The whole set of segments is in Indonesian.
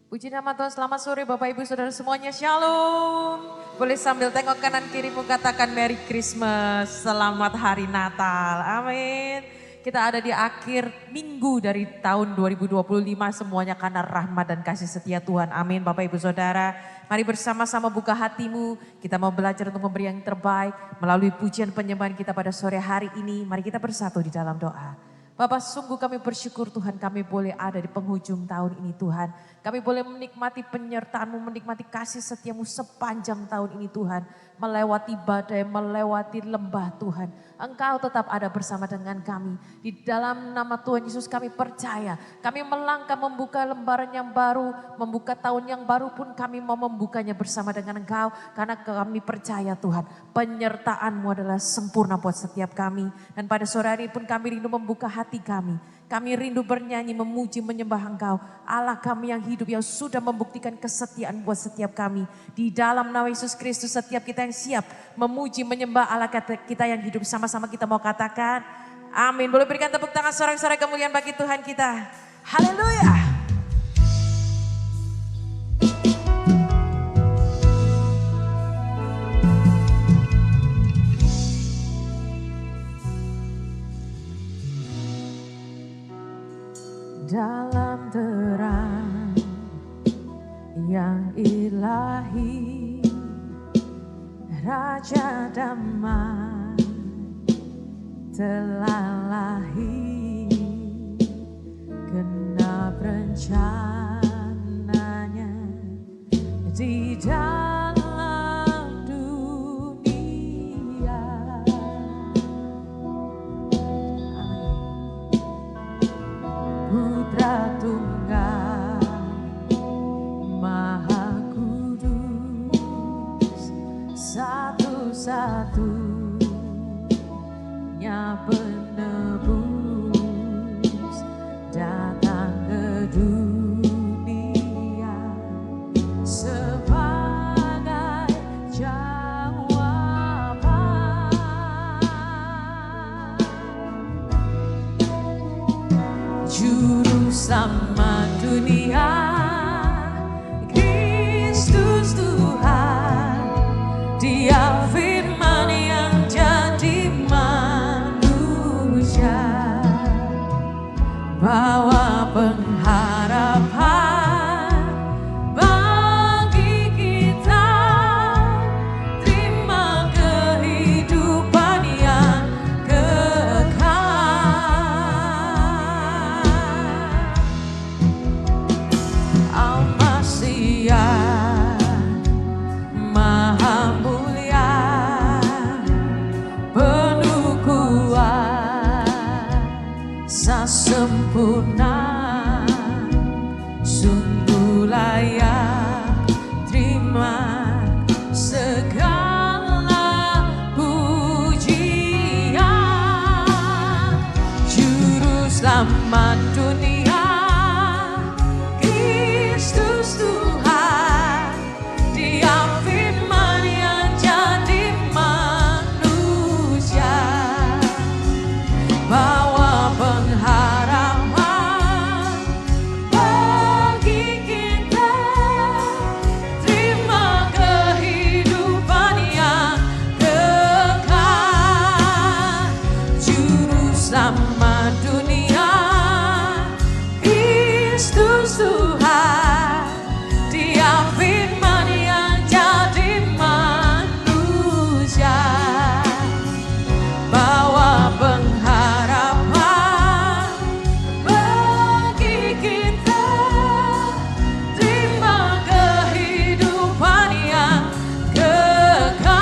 Puji nama Tuhan, selamat sore Bapak Ibu Saudara semuanya, Shalom. Boleh sambil tengok kanan kirimu katakan Merry Christmas, selamat hari Natal, amin. Kita ada di akhir minggu dari tahun 2025 semuanya karena rahmat dan kasih setia Tuhan, amin Bapak Ibu Saudara. Mari bersama-sama buka hatimu, kita mau belajar untuk memberi yang terbaik melalui pujian penyembahan kita pada sore hari ini. Mari kita bersatu di dalam doa. Bapak, sungguh kami bersyukur Tuhan, kami boleh ada di penghujung tahun ini Tuhan. Kami boleh menikmati penyertaan-Mu, menikmati kasih setiamu sepanjang tahun ini Tuhan. Melewati badai, melewati lembah Tuhan. Engkau tetap ada bersama dengan kami. Di dalam nama Tuhan Yesus kami percaya. Kami melangkah membuka lembaran yang baru, membuka tahun yang baru pun kami mau membukanya bersama dengan Engkau. Karena kami percaya Tuhan, penyertaan-Mu adalah sempurna buat setiap kami. Dan pada sore hari pun kami rindu membuka hati kami. Kami rindu bernyanyi, memuji, menyembah Engkau. Allah kami yang hidup, yang sudah membuktikan kesetiaan buat setiap kami. Di dalam nama Yesus Kristus, setiap kita yang siap memuji, menyembah Allah kita yang hidup. Sama-sama kita mau katakan, amin. Boleh berikan tepuk tangan sorak-sorai kemuliaan bagi Tuhan kita. Haleluya. Dalam terang yang ilahi, Raja damai telah lahir, genap rencananya di dalam dunia. Putra Tunggal Maha Kudus, satu-satunya penebus datang ke dunia sebagai jawaban. Juru selamat dunia, Kristus Tuhan, Dia firman yang jadi manusia, bawa pengharapan bagi kita, terima kehidupan yang kekal. Al-Masih Maha Mulia, penuh kuasa sempurna, sungguh layak terima segala pujian. Juru selamat dunia, Kristus Tuhan, Dia firman yang jadi manusia, bawa pengharapan bagi kita, terima kehidupan yang kekal. Juru selamat dunia, Kristus Tuhan, Dia firman yang jadi manusia, bawa pengharapan bagi kita, terima kehidupan yang kekal.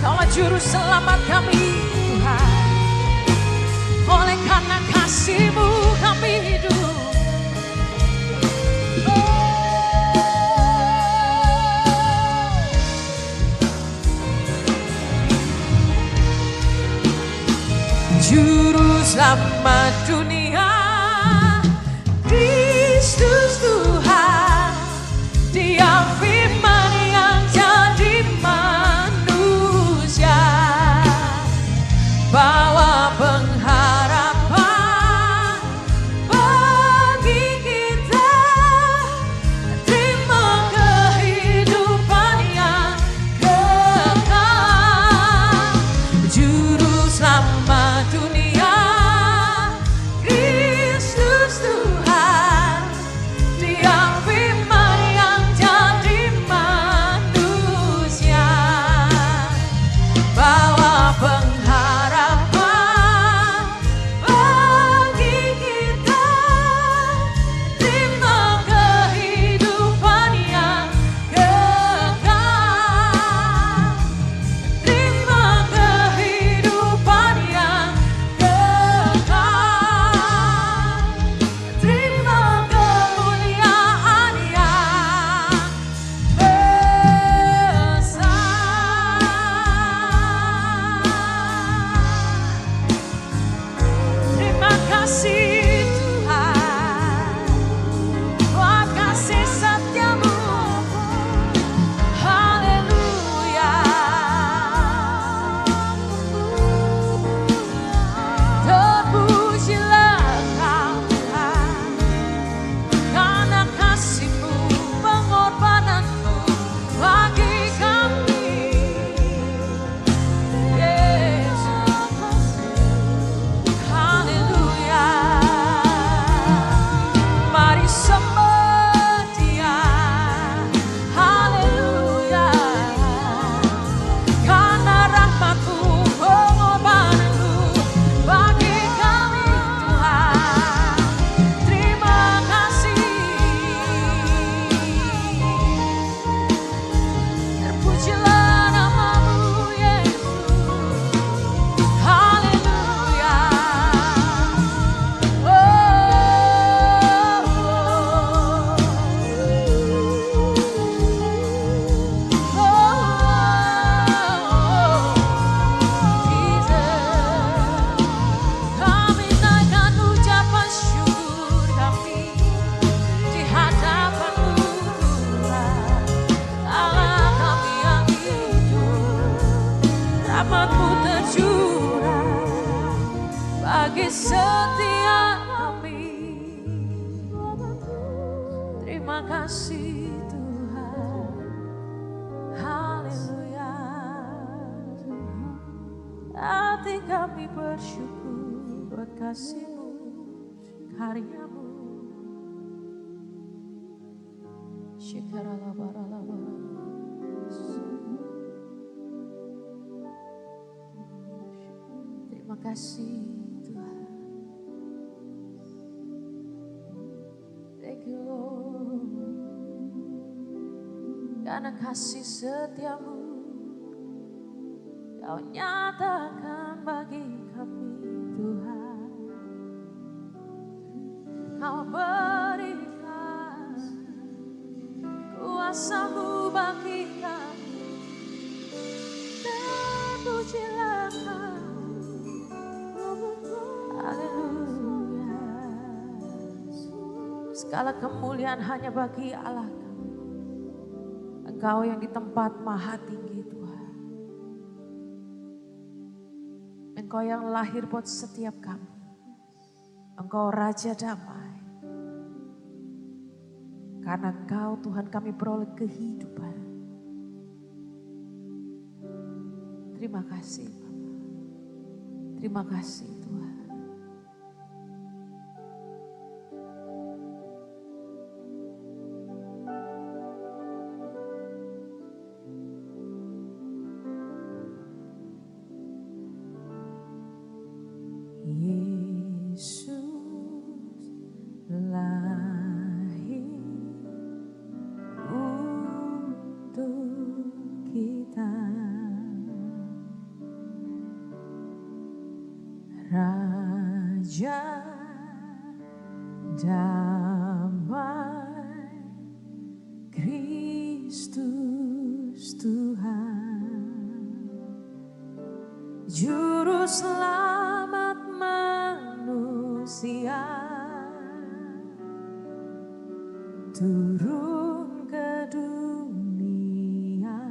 Kaulah juru selamat kami Tuhan, oleh karena kasih-Mu kami hidup. Juru selamat dunia, Kristus Tuhan, Dia firman yang jadi manusia, bawa bagi setiap kami. Terima kasih Tuhan. Haleluya. Hati kami bersyukur buat kasih-Mu, karya-Mu. Terima kasih Tuhan. Thank you Lord. Karena kasih setiamu Kau nyatakan bagi kami Tuhan. Kau berikan kuasa-Mu bagi kami. Terpujilah Kau. Haleluya. Segala kemuliaan hanya bagi Allah kami. Engkau yang di tempat maha tinggi Tuhan. Engkau yang lahir buat setiap kami. Engkau Raja damai. Karena Engkau Tuhan kami beroleh kehidupan. Terima kasih Bapa. Terima kasih Tuhan. Yesus lahir untuk kita, Raja damai, Kristus Tuhan, Juru Selamat manusia, turun ke dunia,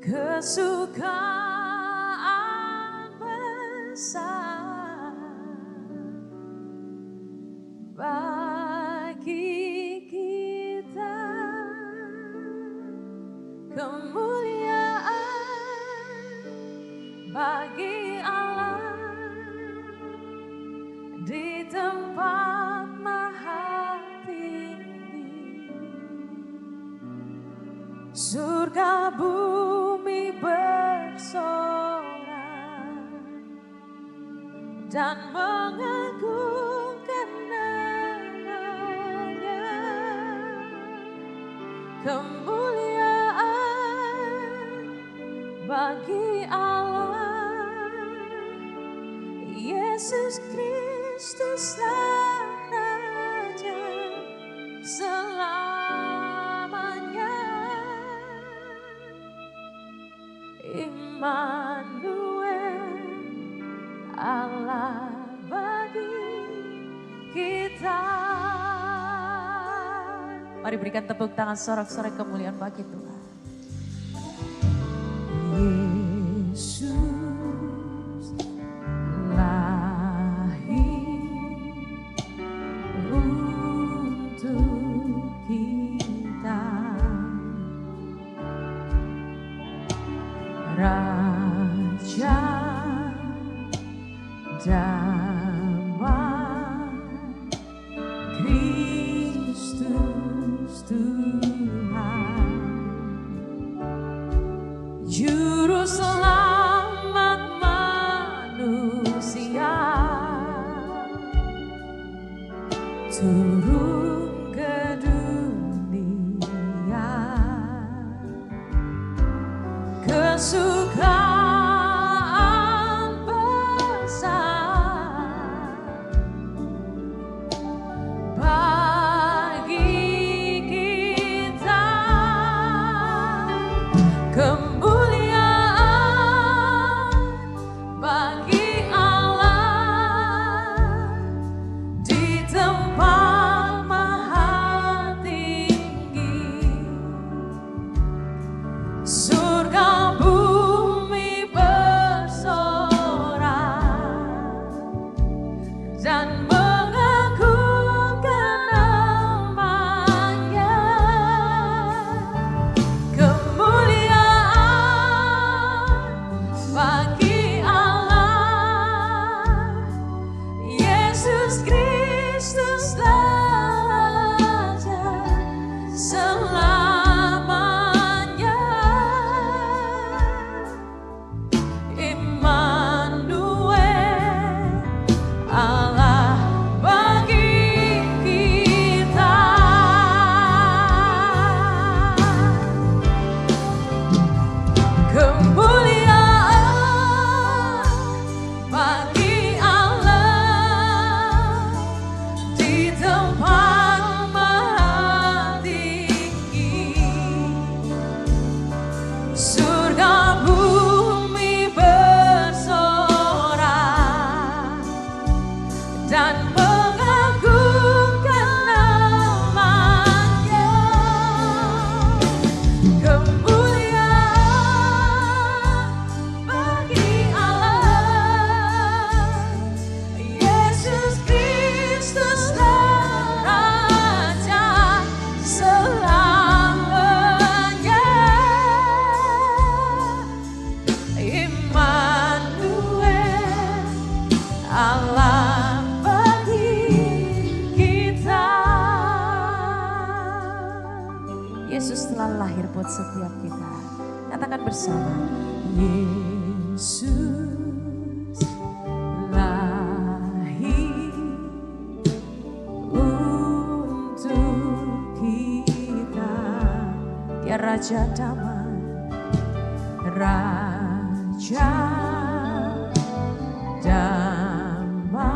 kesukaan besar bagi kita, kemuliaan bagi Allah di tempat maha tinggi. Surga bumi bersorak dan mengagungkan nama-Nya. Kemuliaan bagi Allah, Yesus Kristus Raja selamanya. Immanuel, Allah bagi kita. Mari berikan tepuk tangan sorak-sorai kemuliaan bagi Tuhan. Yesus lahir untuk kita, Raja damai, Kristus Tuhan, Juru Selamat manusia, turun ke dunia, kesukaan besar bagi kita, kemuliaan lahir buat setiap kita. Katakan bersama, Yesus lahir untuk kita. Dia Raja Damai, Raja Damai,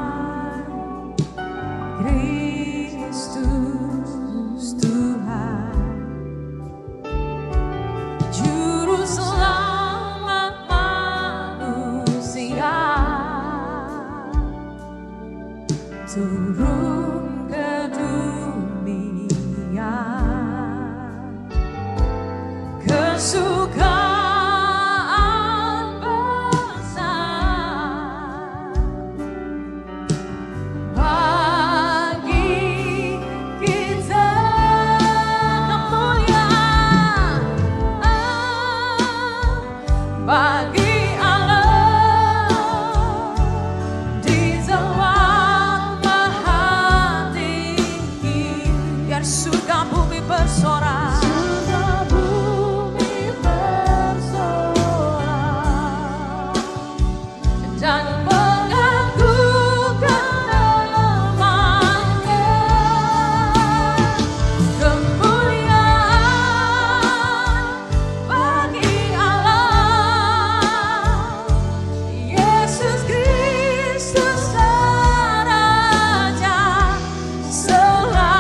Kristus Tuhan, Juru Selamat manusia, turun ke dunia, kesukaan besar bagi kita, kemuliaan bagi Allah di tempat maha tinggi. Biar surga bumi bersorak, dan mengagungkan namanya. Kemuliaan bagi Allah, Yesus Kristus Raja selamanya.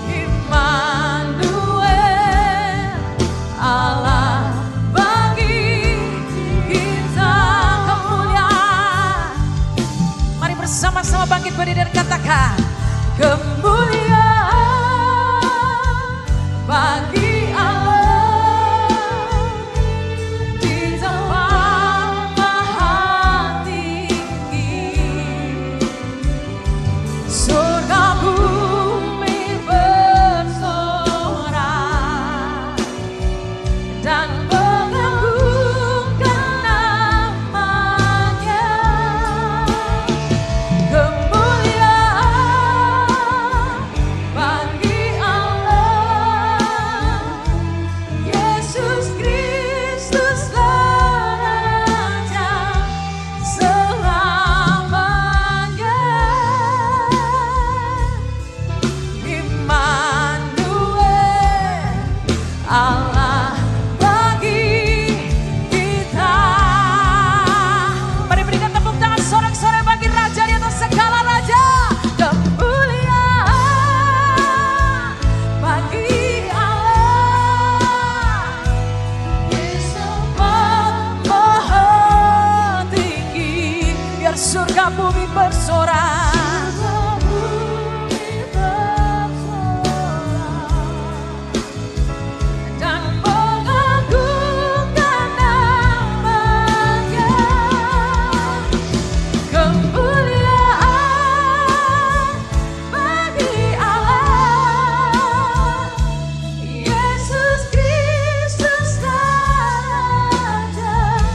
Immanuel, Allah bagi kita kemuliaan. Mari bersama-sama bangkit berdiri dan katakan, kemuliaan bagi Allah di tempat maha tinggi. Surga bumi bersorak dan mengagungkan namanya. Kemuliaan bagi Allah, Yesus Kristus Raja selamanya. Immanuel, Allah bagi kita. Mari berikan tepuk tangan sorak-sorai bagi Raja di atas segala raja. Kemuliaan bagi Allah di tempat maha tinggi. Biar surga bumi bersorak, dan mengagungkan namanya. Kemuliaan bagi Allah, Yesus Kristus Raja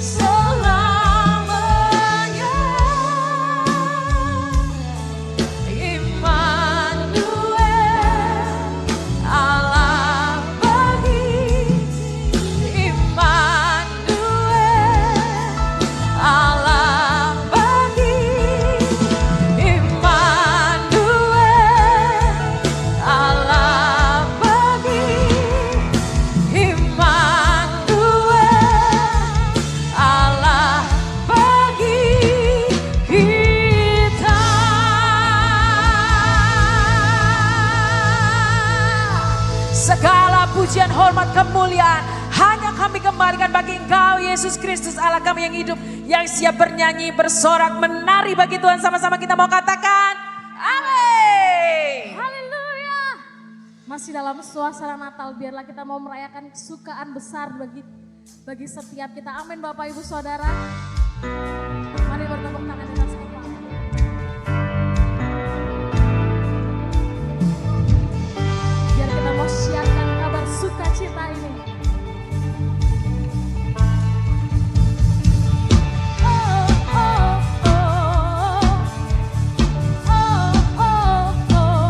selamanya. Immanuel, Allah bagi. Immanuel, Allah bagi. Immanuel, Allah bagi. Immanuel, Allah bagi kita. Segala pujian, hormat, kemuliaan hanya kami kembalikan bagi Engkau, Yesus Kristus, Allah kami yang hidup, yang siap bernyanyi, bersorak, menari bagi Tuhan. Sama-sama kita mau katakan, amin. Haleluya. Masih dalam suasana Natal, biarlah kita mau merayakan kesukaan besar bagi setiap kita. Amin Bapak Ibu Saudara. Mari bertepuk tangan di atas kepala. Biar kita mau siarkan kabar sukacita ini. Oh, oh, oh. Oh, oh, oh.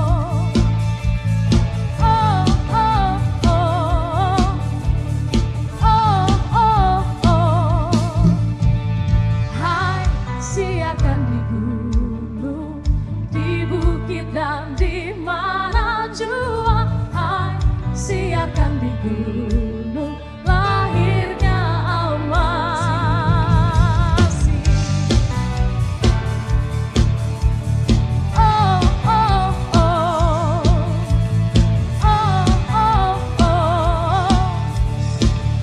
siarkan di gunung lahirnya Almasih. Oh, oh, oh. Oh, oh, oh.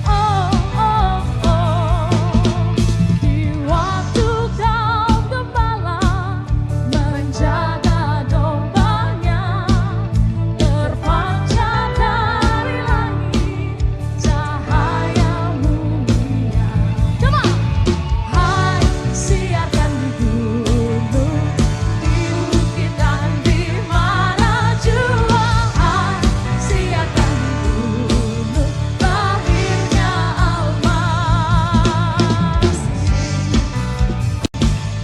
Oh, oh, oh. Di waktu kaum gembala menjaga dombanya, terpancar dari langit cahaya mulia. Come on! Hai, siarkan di gunung, di bukit dan di mana jua. Hai, siarkan di gunung lahirnya Almasih.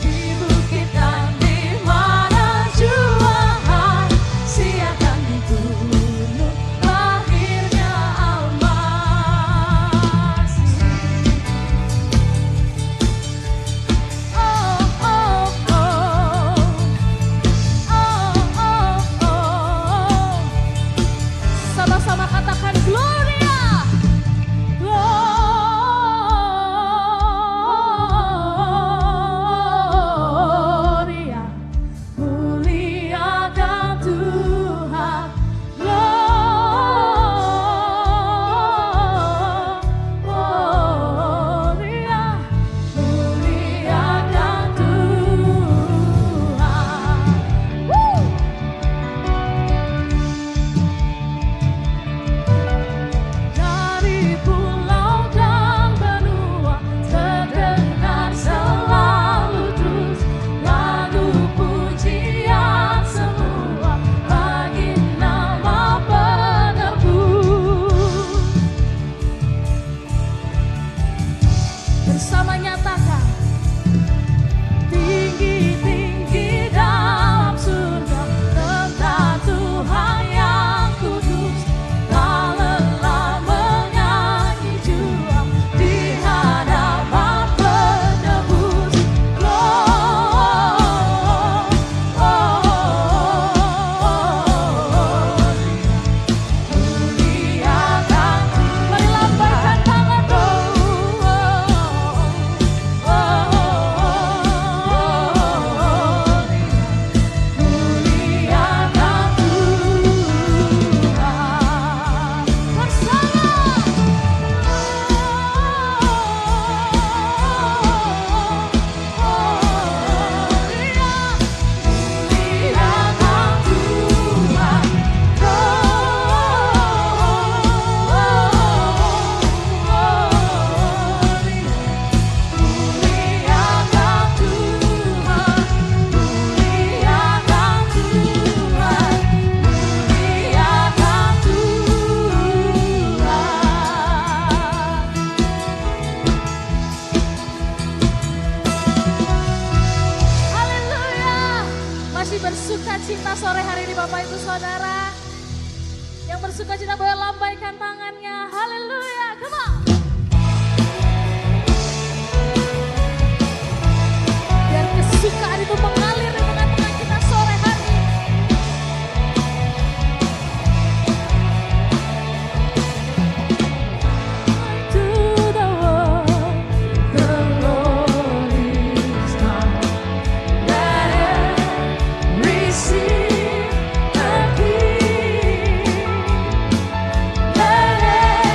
Di bukit dan di mana jua. Hai, siarkan di gunung lahirnya Almasih. Oh, oh, oh. Oh, oh, oh. Sama-sama katakan Gloria. Gloria, muliakan Tuhan. Gloria, muliakan Tuhan. Woo! Dari pulau dan benua terdengar selalu terus lagu pujian semua bagi nama penebus. Bersama nyatakan tinggi-tinggi dalam surga tentang Tuhan yang kudus. Tak lelah menyanyi jua di hadapan penebus. Muliakan, mari lambaikan tangan muliakan Tuhan bersama. Muliakan Tuhan. Muliakan Tuhan, muliakan Tuhan, muliakan Tuhan. Haleluya. Masih bersuka cita sore hari ini Bapak Ibu Saudara. Yang bersuka cita boleh lambaikan tangannya. Haleluya. Come on. Biar kesukaan itu mengalir di tengah-tengah kita sore hari. To the world, the Lord is come. Let it receive the King. Let it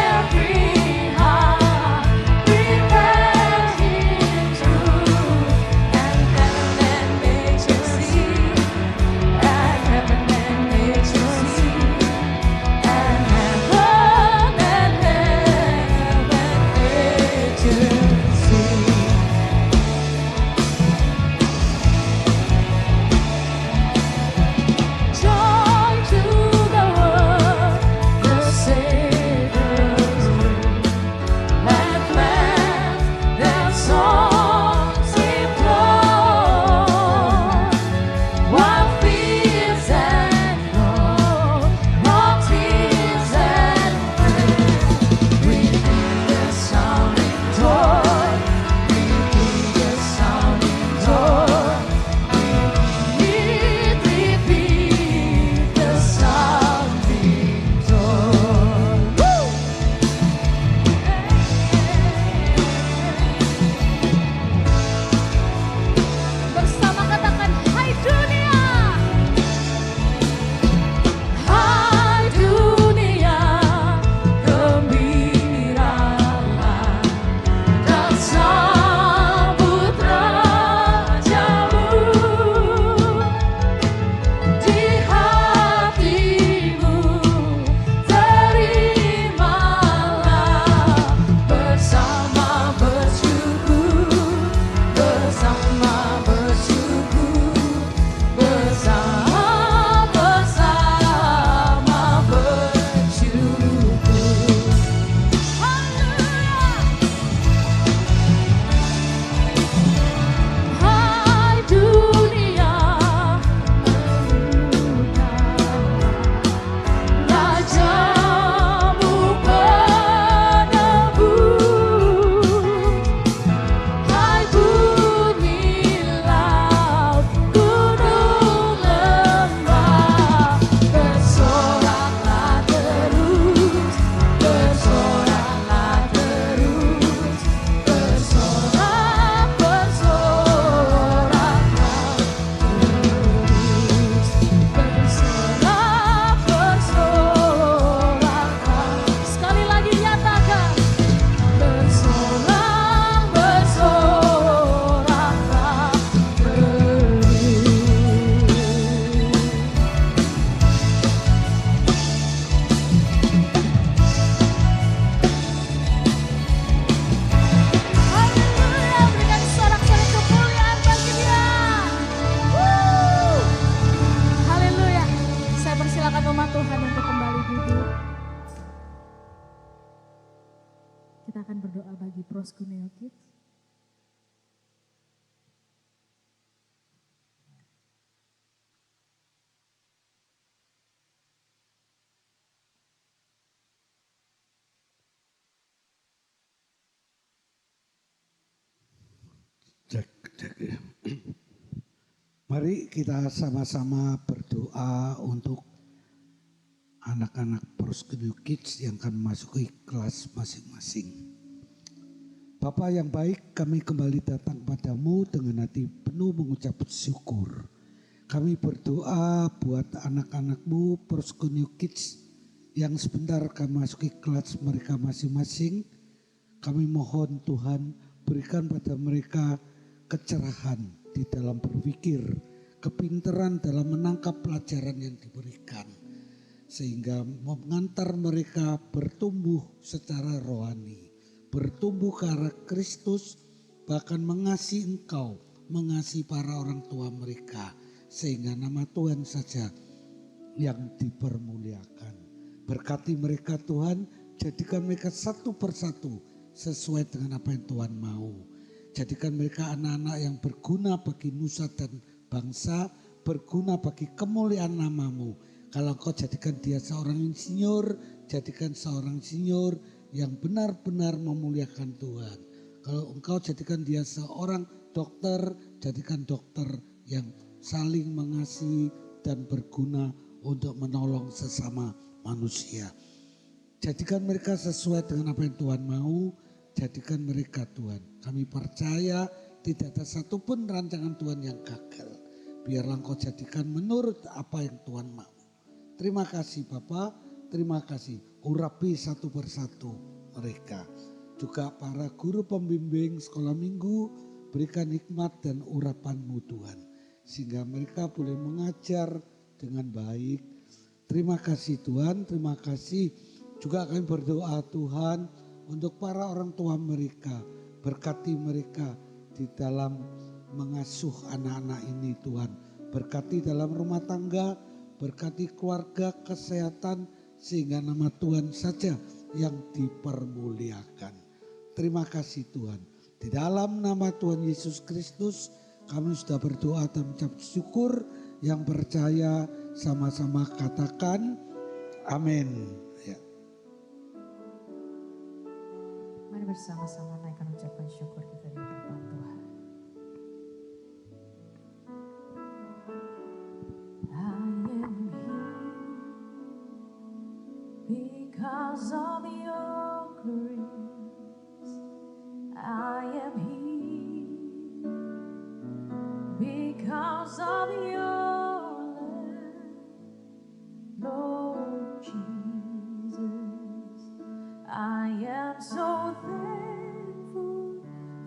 Kita akan berdoa bagi Proskuneo Kids. Mari kita sama-sama berdoa untuk anak-anak Proskuneo Kids yang akan memasuki kelas masing-masing. Bapa yang baik, kami kembali datang padamu dengan hati penuh mengucap syukur. Kami berdoa buat anak-anakmu Proskuneo Kids yang sebentar akan memasuki kelas mereka masing-masing. Kami mohon Tuhan berikan pada mereka kecerahan di dalam berpikir, kepintaran dalam menangkap pelajaran yang diberikan, sehingga mengantar mereka bertumbuh secara rohani, bertumbuh ke arah Kristus, bahkan mengasihi Engkau, mengasihi para orang tua mereka, sehingga nama Tuhan saja yang dipermuliakan. Berkati mereka Tuhan, jadikan mereka satu persatu sesuai dengan apa yang Tuhan mau. Jadikan mereka anak-anak yang berguna bagi nusa dan bangsa, berguna bagi kemuliaan namamu. Kalau Engkau jadikan dia seorang insinyur, jadikan seorang insinyur yang benar-benar memuliakan Tuhan. Kalau Engkau jadikan dia seorang dokter, jadikan dokter yang saling mengasihi dan berguna untuk menolong sesama manusia. Jadikan mereka sesuai dengan apa yang Tuhan mau. Jadikan mereka Tuhan. Kami percaya tidak ada satupun rancangan Tuhan yang gagal. Biarlah Engkau jadikan menurut apa yang Tuhan mau. Terima kasih Bapa, terima kasih. Urapi satu persatu mereka. Juga para guru pembimbing sekolah minggu, berikan hikmat dan urapan-Mu Tuhan. Sehingga mereka boleh mengajar dengan baik. Terima kasih Tuhan, terima kasih. Juga kami berdoa Tuhan, untuk para orang tua mereka, berkati mereka di dalam mengasuh anak-anak ini Tuhan. Berkati dalam rumah tangga, berkati keluarga, kesehatan, sehingga nama Tuhan saja yang dipermuliakan. Terima kasih Tuhan. Di dalam nama Tuhan Yesus Kristus, kami sudah berdoa dan mengucap syukur. Yang percaya sama-sama katakan amin. Mari bersama-sama naikkan ucapan syukur kita di hadapan Tuhan. I am here because of your grace. I am here because of your love, Lord Jesus. I am so thankful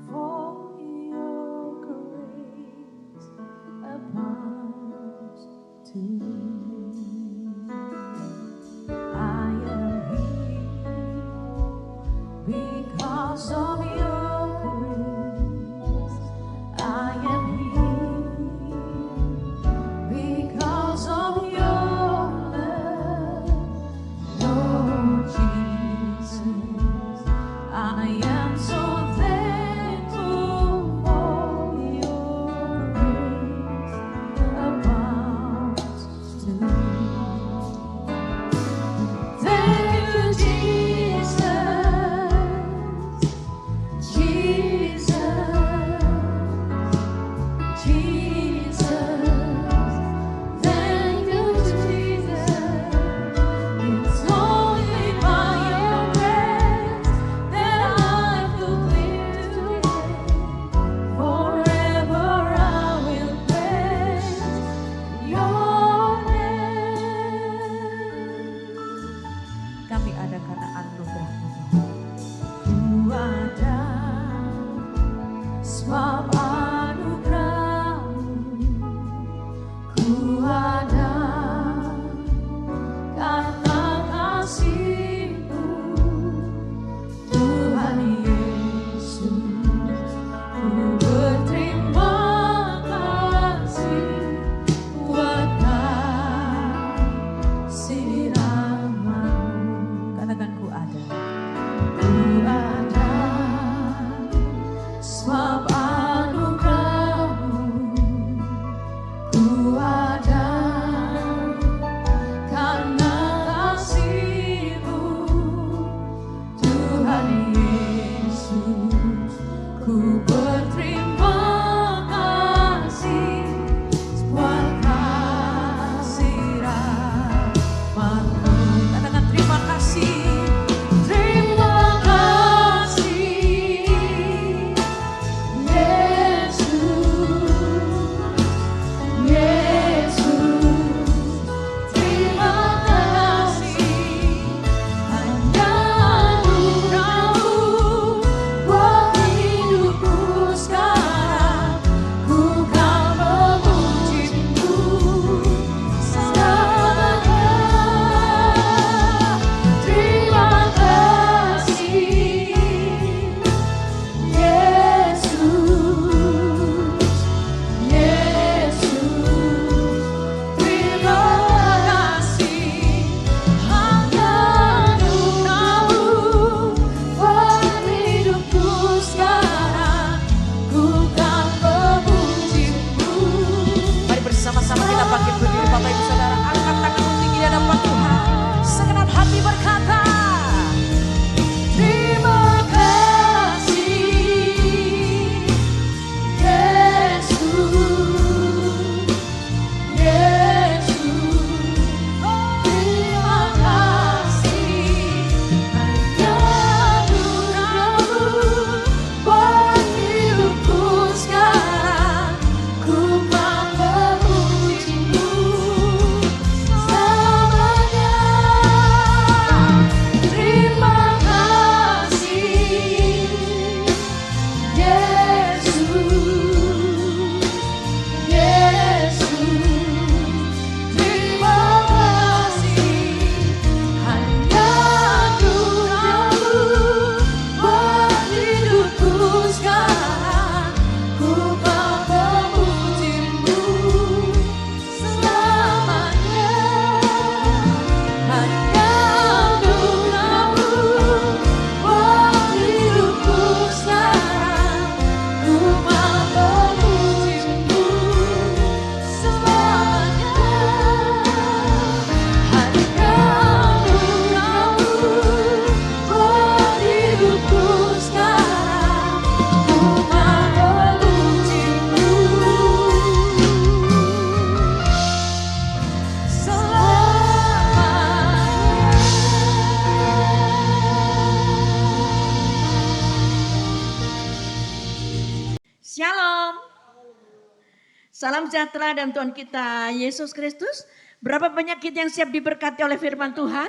for your grace abounds to me. I am here because of your grace. I am here because of your love, Lord Jesus. I am so thankful for your grace abounds to me. Thank you, Jesus. Salam sejahtera dan Tuhan kita Yesus Kristus. Berapa banyak kita yang siap diberkati oleh firman Tuhan?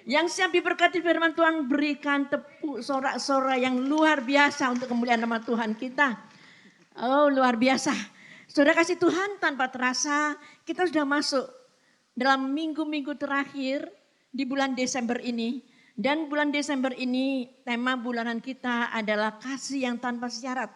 Yang siap diberkati firman Tuhan, berikan tepuk sorak-sorai yang luar biasa untuk kemuliaan nama Tuhan kita. Oh, luar biasa. Saudara kasih Tuhan, tanpa terasa kita sudah masuk dalam minggu-minggu terakhir di bulan Desember ini. Dan bulan Desember ini tema bulanan kita adalah kasih yang tanpa syarat.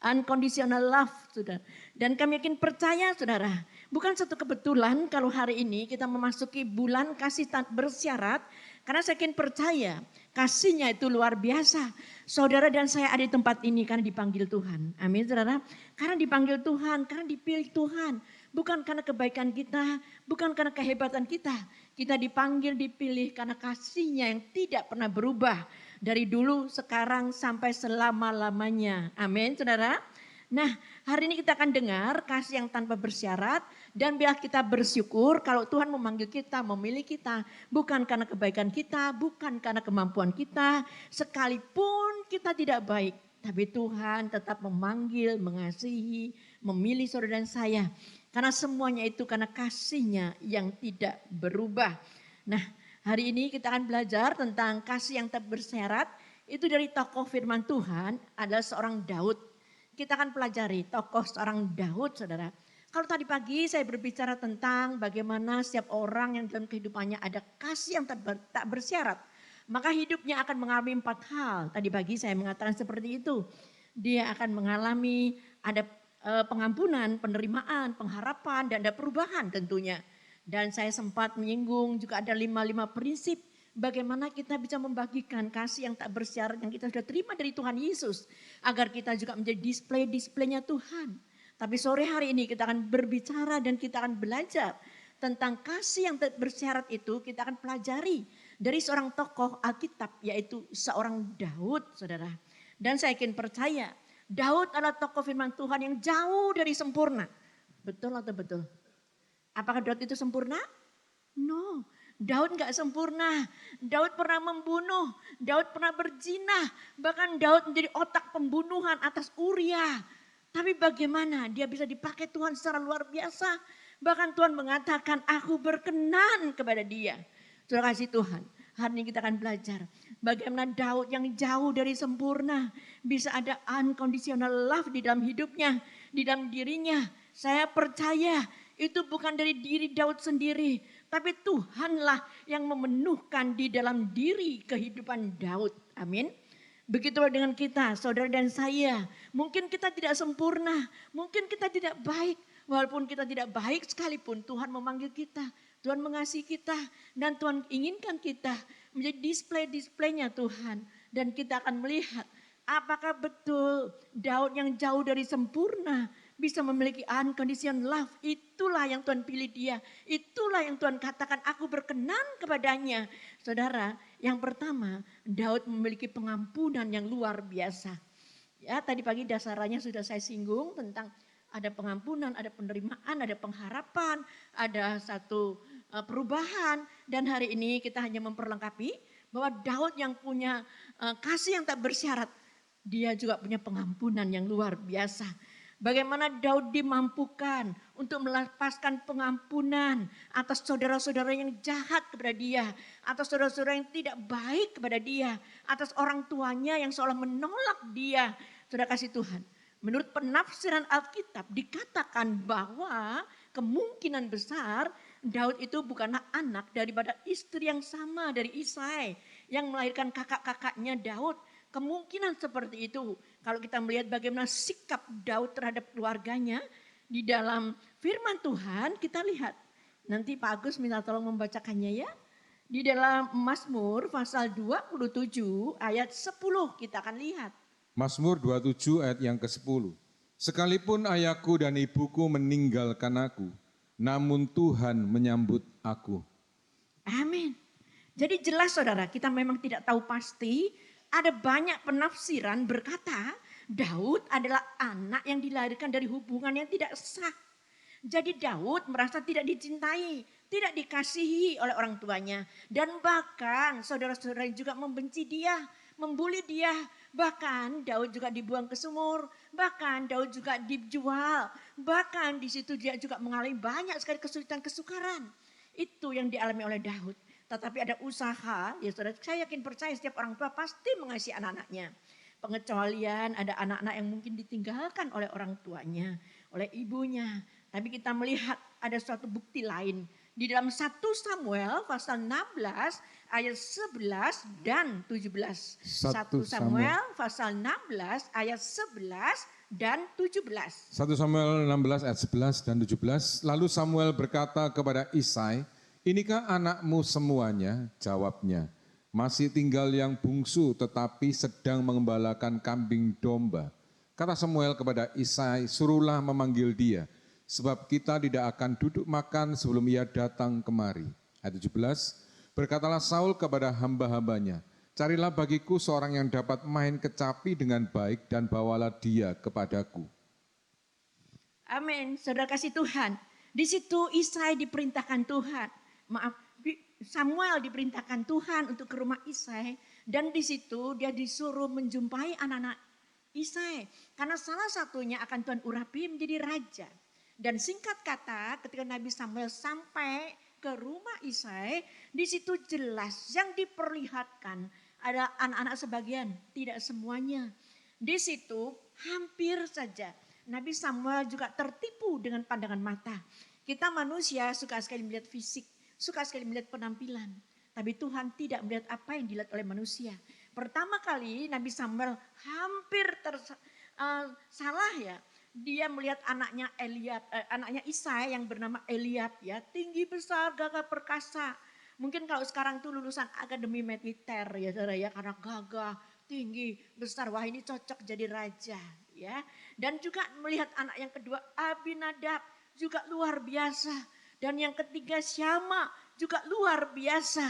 Unconditional love, saudara. Dan kami yakin percaya, saudara, bukan satu kebetulan kalau hari ini kita memasuki bulan kasih tanpa bersyarat. Karena saya yakin percaya kasihnya itu luar biasa. Saudara dan saya ada di tempat ini karena dipanggil Tuhan. Amin, saudara. Karena dipanggil Tuhan, karena dipilih Tuhan. Bukan karena kebaikan kita, bukan karena kehebatan kita. Kita dipanggil, dipilih karena kasihnya yang tidak pernah berubah. Dari dulu, sekarang, sampai selama-lamanya. Amin, saudara. Nah, hari ini kita akan dengar kasih yang tanpa bersyarat. Dan biar kita bersyukur kalau Tuhan memanggil kita, memilih kita. Bukan karena kebaikan kita, bukan karena kemampuan kita. Sekalipun kita tidak baik. Tapi Tuhan tetap memanggil, mengasihi, memilih saudara dan saya. Karena semuanya itu karena kasihnya yang tidak berubah. Nah, hari ini kita akan belajar tentang kasih yang tak bersyarat. Itu dari tokoh firman Tuhan adalah seorang Daud. Kita akan pelajari tokoh seorang Daud, saudara. Kalau tadi pagi saya berbicara tentang bagaimana setiap orang yang dalam kehidupannya ada kasih yang tak bersyarat. Maka hidupnya akan mengalami 4 hal. Tadi pagi saya mengatakan seperti itu. Dia akan mengalami ada pengampunan, penerimaan, pengharapan, dan ada perubahan tentunya. Dan saya sempat menyinggung juga ada 5 prinsip bagaimana kita bisa membagikan kasih yang tak bersyarat yang kita sudah terima dari Tuhan Yesus. Agar kita juga menjadi display-displaynya Tuhan. Tapi sore hari ini kita akan berbicara dan kita akan belajar tentang kasih yang tak bersyarat itu. Kita akan pelajari dari seorang tokoh Alkitab yaitu seorang Daud, saudara. Dan saya yakin percaya Daud adalah tokoh firman Tuhan yang jauh dari sempurna. Betul atau betul? Apakah Daud itu sempurna? No, Daud gak sempurna. Daud pernah membunuh, Daud pernah berzina. Bahkan Daud menjadi otak pembunuhan atas Uria. Tapi bagaimana dia bisa dipakai Tuhan secara luar biasa. Bahkan Tuhan mengatakan aku berkenan kepada dia. Saudara kasih Tuhan, hari ini kita akan belajar bagaimana Daud yang jauh dari sempurna bisa ada unconditional love di dalam hidupnya, di dalam dirinya. Saya percaya itu bukan dari diri Daud sendiri, tapi Tuhanlah yang memenuhkan di dalam diri kehidupan Daud. Amin. Begitu dengan kita, saudara dan saya. Mungkin kita tidak sempurna, mungkin kita tidak baik. Walaupun kita tidak baik sekalipun Tuhan memanggil kita. Tuhan mengasihi kita dan Tuhan inginkan kita menjadi display-displaynya Tuhan. Dan kita akan melihat apakah betul Daud yang jauh dari sempurna bisa memiliki unconditional love. Itulah yang Tuhan pilih dia. Itulah yang Tuhan katakan aku berkenan kepadanya. Saudara, yang pertama Daud memiliki pengampunan yang luar biasa. Ya, tadi pagi dasarnya sudah saya singgung tentang ada pengampunan, ada penerimaan, ada pengharapan, ada satu perubahan. Dan hari ini kita hanya memperlengkapi bahwa Daud yang punya kasih yang tak bersyarat, dia juga punya pengampunan yang luar biasa. Bagaimana Daud dimampukan untuk melepaskan pengampunan atas saudara-saudara yang jahat kepada dia, atas saudara-saudara yang tidak baik kepada dia, atas orang tuanya yang seolah menolak dia. Saudara kasih Tuhan. Menurut penafsiran Alkitab dikatakan bahwa kemungkinan besar Daud itu bukanlah anak daripada istri yang sama dari Isai yang melahirkan kakak-kakaknya Daud. Kemungkinan seperti itu kalau kita melihat bagaimana sikap Daud terhadap keluarganya di dalam firman Tuhan kita lihat. Nanti Pak Agus minta tolong membacakannya ya. Di dalam Mazmur pasal 27 ayat 10 kita akan lihat. Mazmur 27 ayat yang ke-10. Sekalipun ayahku dan ibuku meninggalkan aku, namun Tuhan menyambut aku. Amin. Jadi jelas saudara, kita memang tidak tahu pasti. Ada banyak penafsiran berkata Daud adalah anak yang dilahirkan dari hubungan yang tidak sah. Jadi Daud merasa tidak dicintai, tidak dikasihi oleh orang tuanya. Dan bahkan saudara-saudara juga membenci dia, membuli dia. Bahkan Daud juga dibuang ke sumur, bahkan Daud juga dijual. Bahkan di situ dia juga mengalami banyak sekali kesulitan kesukaran. Itu yang dialami oleh Daud. Tetapi ada usaha, ya saudara, saya yakin percaya setiap orang tua pasti mengasihi anak-anaknya. Pengecualian ada anak-anak yang mungkin ditinggalkan oleh orang tuanya, oleh ibunya. Tapi kita melihat ada suatu bukti lain. Di dalam 1 Samuel pasal 16 ayat 11 dan 17. 1 Samuel pasal 16 ayat 11 dan 17. 1 Samuel 16 ayat 11 dan 17. Lalu Samuel berkata kepada Isai, "Inikah anakmu semuanya?" Jawabnya, "Masih tinggal yang bungsu tetapi sedang mengembalakan kambing domba." Kata Samuel kepada Isai, "Suruhlah memanggil dia, sebab kita tidak akan duduk makan sebelum ia datang kemari." Ayat 17, berkatalah Saul kepada hamba-hambanya, "Carilah bagiku seorang yang dapat main kecapi dengan baik dan bawalah dia kepadaku." Amin, saudara kasih Tuhan. Di situ Isai diperintahkan Tuhan. Samuel diperintahkan Tuhan untuk ke rumah Isai. Dan di situ dia disuruh menjumpai anak-anak Isai. Karena salah satunya akan Tuhan urapi menjadi raja. Dan singkat kata ketika Nabi Samuel sampai ke rumah Isai. Di situ jelas yang diperlihatkan ada anak-anak sebagian, tidak semuanya. Di situ hampir saja Nabi Samuel juga tertipu dengan pandangan mata. Kita manusia suka sekali melihat fisik, suka sekali melihat penampilan. Tapi Tuhan tidak melihat apa yang dilihat oleh manusia. Pertama kali Nabi Samuel hampir salah ya. Dia melihat anaknya Isai yang bernama Eliab ya. Tinggi besar, gagah perkasa. Mungkin kalau sekarang tuh lulusan akademi militer ya saudara ya. Karena gagah, tinggi, besar. Wah ini cocok jadi raja ya. Dan juga melihat anak yang kedua Abinadab juga luar biasa. Dan yang ketiga Syama juga luar biasa.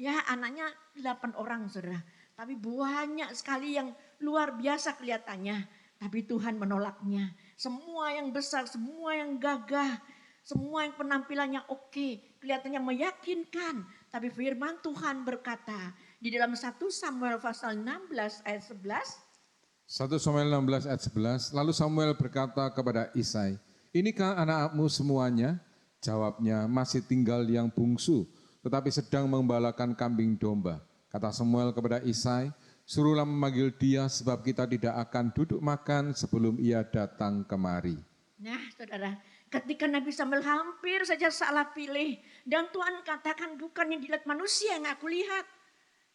Ya anaknya 8 orang saudara. Tapi banyak sekali yang luar biasa kelihatannya. Tapi Tuhan menolaknya. Semua yang besar, semua yang gagah. Semua yang penampilannya oke. Kelihatannya meyakinkan. Tapi firman Tuhan berkata. Di dalam 1 Samuel pasal 16 ayat 11. 1 Samuel 16 ayat 11. Lalu Samuel berkata kepada Isai, "Inikah anak-anakmu semuanya?" Jawabnya, "Masih tinggal yang bungsu, tetapi sedang mengembalakan kambing domba." Kata Samuel kepada Isai, "Suruhlah memanggil dia sebab kita tidak akan duduk makan sebelum ia datang kemari." Nah saudara, ketika Nabi Samuel hampir saja salah pilih. Dan Tuhan katakan bukan yang dilihat manusia yang aku lihat.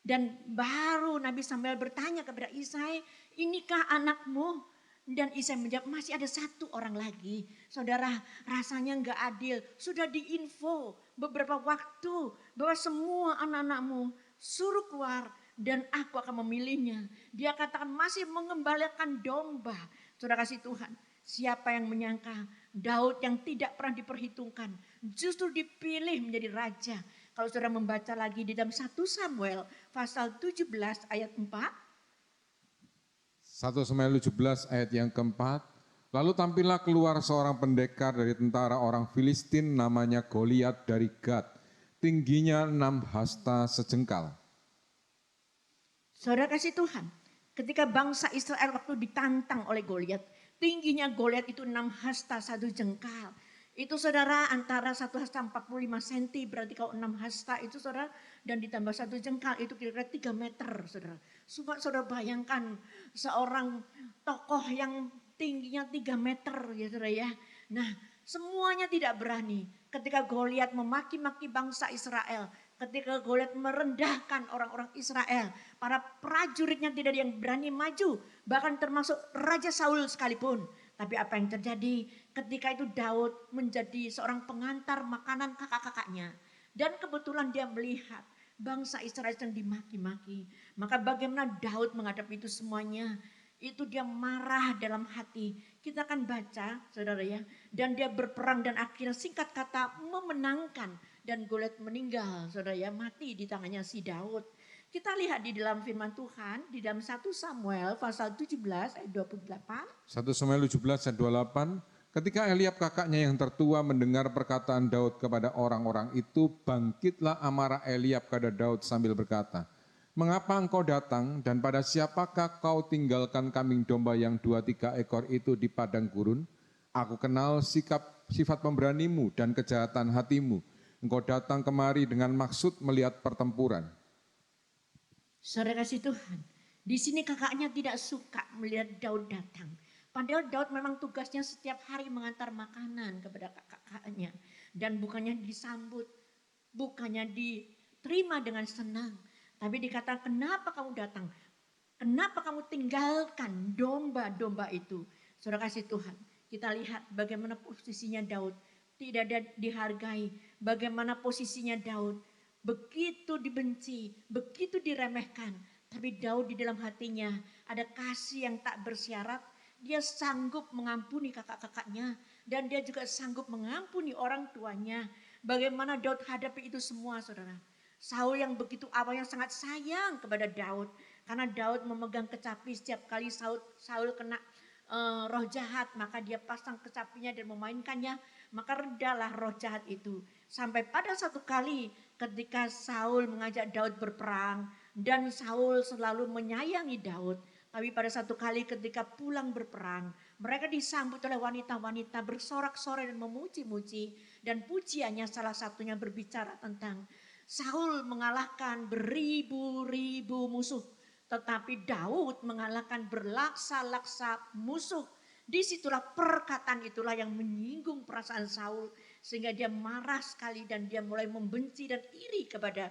Dan baru Nabi Samuel bertanya kepada Isai, "Inikah anakmu?" Dan Isai menjawab, "Masih ada 1 orang lagi." Saudara, rasanya enggak adil. Sudah diinfo beberapa waktu bahwa semua anak-anakmu suruh keluar dan aku akan memilihnya. Dia katakan masih mengembalikan domba. Saudara kasih Tuhan, siapa yang menyangka Daud yang tidak pernah diperhitungkan justru dipilih menjadi raja. Kalau saudara membaca lagi di dalam 1 Samuel pasal 17 ayat 4. 1 Samuel 17 ayat yang keempat. Lalu tampillah keluar seorang pendekar dari tentara orang Filistin namanya Goliat dari Gad. Tingginya 6 hasta sejengkal. Saudara kasih Tuhan, ketika bangsa Israel waktu ditantang oleh Goliat, tingginya Goliat itu 6 hasta 1 jengkal. Itu saudara antara 1 hasta 45 cm, berarti kalau 6 hasta itu saudara, dan ditambah 1 jengkal itu kira-kira 3 meter saudara. Coba saudara bayangkan seorang tokoh yang tingginya 3 meter ya saudara ya. Nah semuanya tidak berani ketika Goliat memaki-maki bangsa Israel. Ketika Goliat merendahkan orang-orang Israel. Para prajuritnya tidak ada yang berani maju. Bahkan termasuk Raja Saul sekalipun. Tapi apa yang terjadi ketika itu Daud menjadi seorang pengantar makanan kakak-kakaknya. Dan kebetulan dia melihat bangsa Israel sedang dimaki-maki. Maka bagaimana Daud menghadapi itu semuanya. Itu dia marah dalam hati. Kita akan baca saudara ya. Dan dia berperang dan akhirnya singkat kata memenangkan. Dan Goliat meninggal saudara ya, mati di tangannya si Daud. Kita lihat di dalam firman Tuhan, di dalam 1 Samuel pasal 17 ayat 28. 1 Samuel 17 ayat 28. Ketika Eliab kakaknya yang tertua mendengar perkataan Daud kepada orang-orang itu, bangkitlah amarah Eliab kepada Daud sambil berkata, "Mengapa engkau datang dan pada siapakah kau tinggalkan kambing domba yang 2-3 ekor itu di padang gurun? Aku kenal sifat pemberanimu dan kejahatan hatimu. Engkau datang kemari dengan maksud melihat pertempuran." Saudara kasih Tuhan, di sini kakaknya tidak suka melihat Daud datang. Padahal Daud memang tugasnya setiap hari mengantar makanan kepada kakaknya. Dan bukannya disambut, bukannya diterima dengan senang. Tapi dikatakan, kenapa kamu datang? Kenapa kamu tinggalkan domba-domba itu? Saudara kasih Tuhan, kita lihat bagaimana posisinya Daud. Tidak ada dihargai, bagaimana posisinya Daud. Begitu dibenci, begitu diremehkan. Tapi Daud di dalam hatinya ada kasih yang tak bersyarat. Dia sanggup mengampuni kakak-kakaknya. Dan dia juga sanggup mengampuni orang tuanya. Bagaimana Daud hadapi itu semua, saudara. Saul yang begitu awalnya sangat sayang kepada Daud. Karena Daud memegang kecapi setiap kali Saul kena roh jahat. Maka dia pasang kecapinya dan memainkannya. Maka redalah roh jahat itu. Sampai pada satu kali ketika Saul mengajak Daud berperang. Dan Saul selalu menyayangi Daud. Tapi pada satu kali ketika pulang berperang, mereka disambut oleh wanita-wanita bersorak-sorai dan memuji-muji. Dan pujiannya salah satunya berbicara tentang Saul mengalahkan beribu-ribu musuh. Tetapi Daud mengalahkan berlaksa-laksa musuh. Disitulah perkataan itulah yang menyinggung perasaan Saul. Sehingga dia marah sekali dan dia mulai membenci dan iri kepada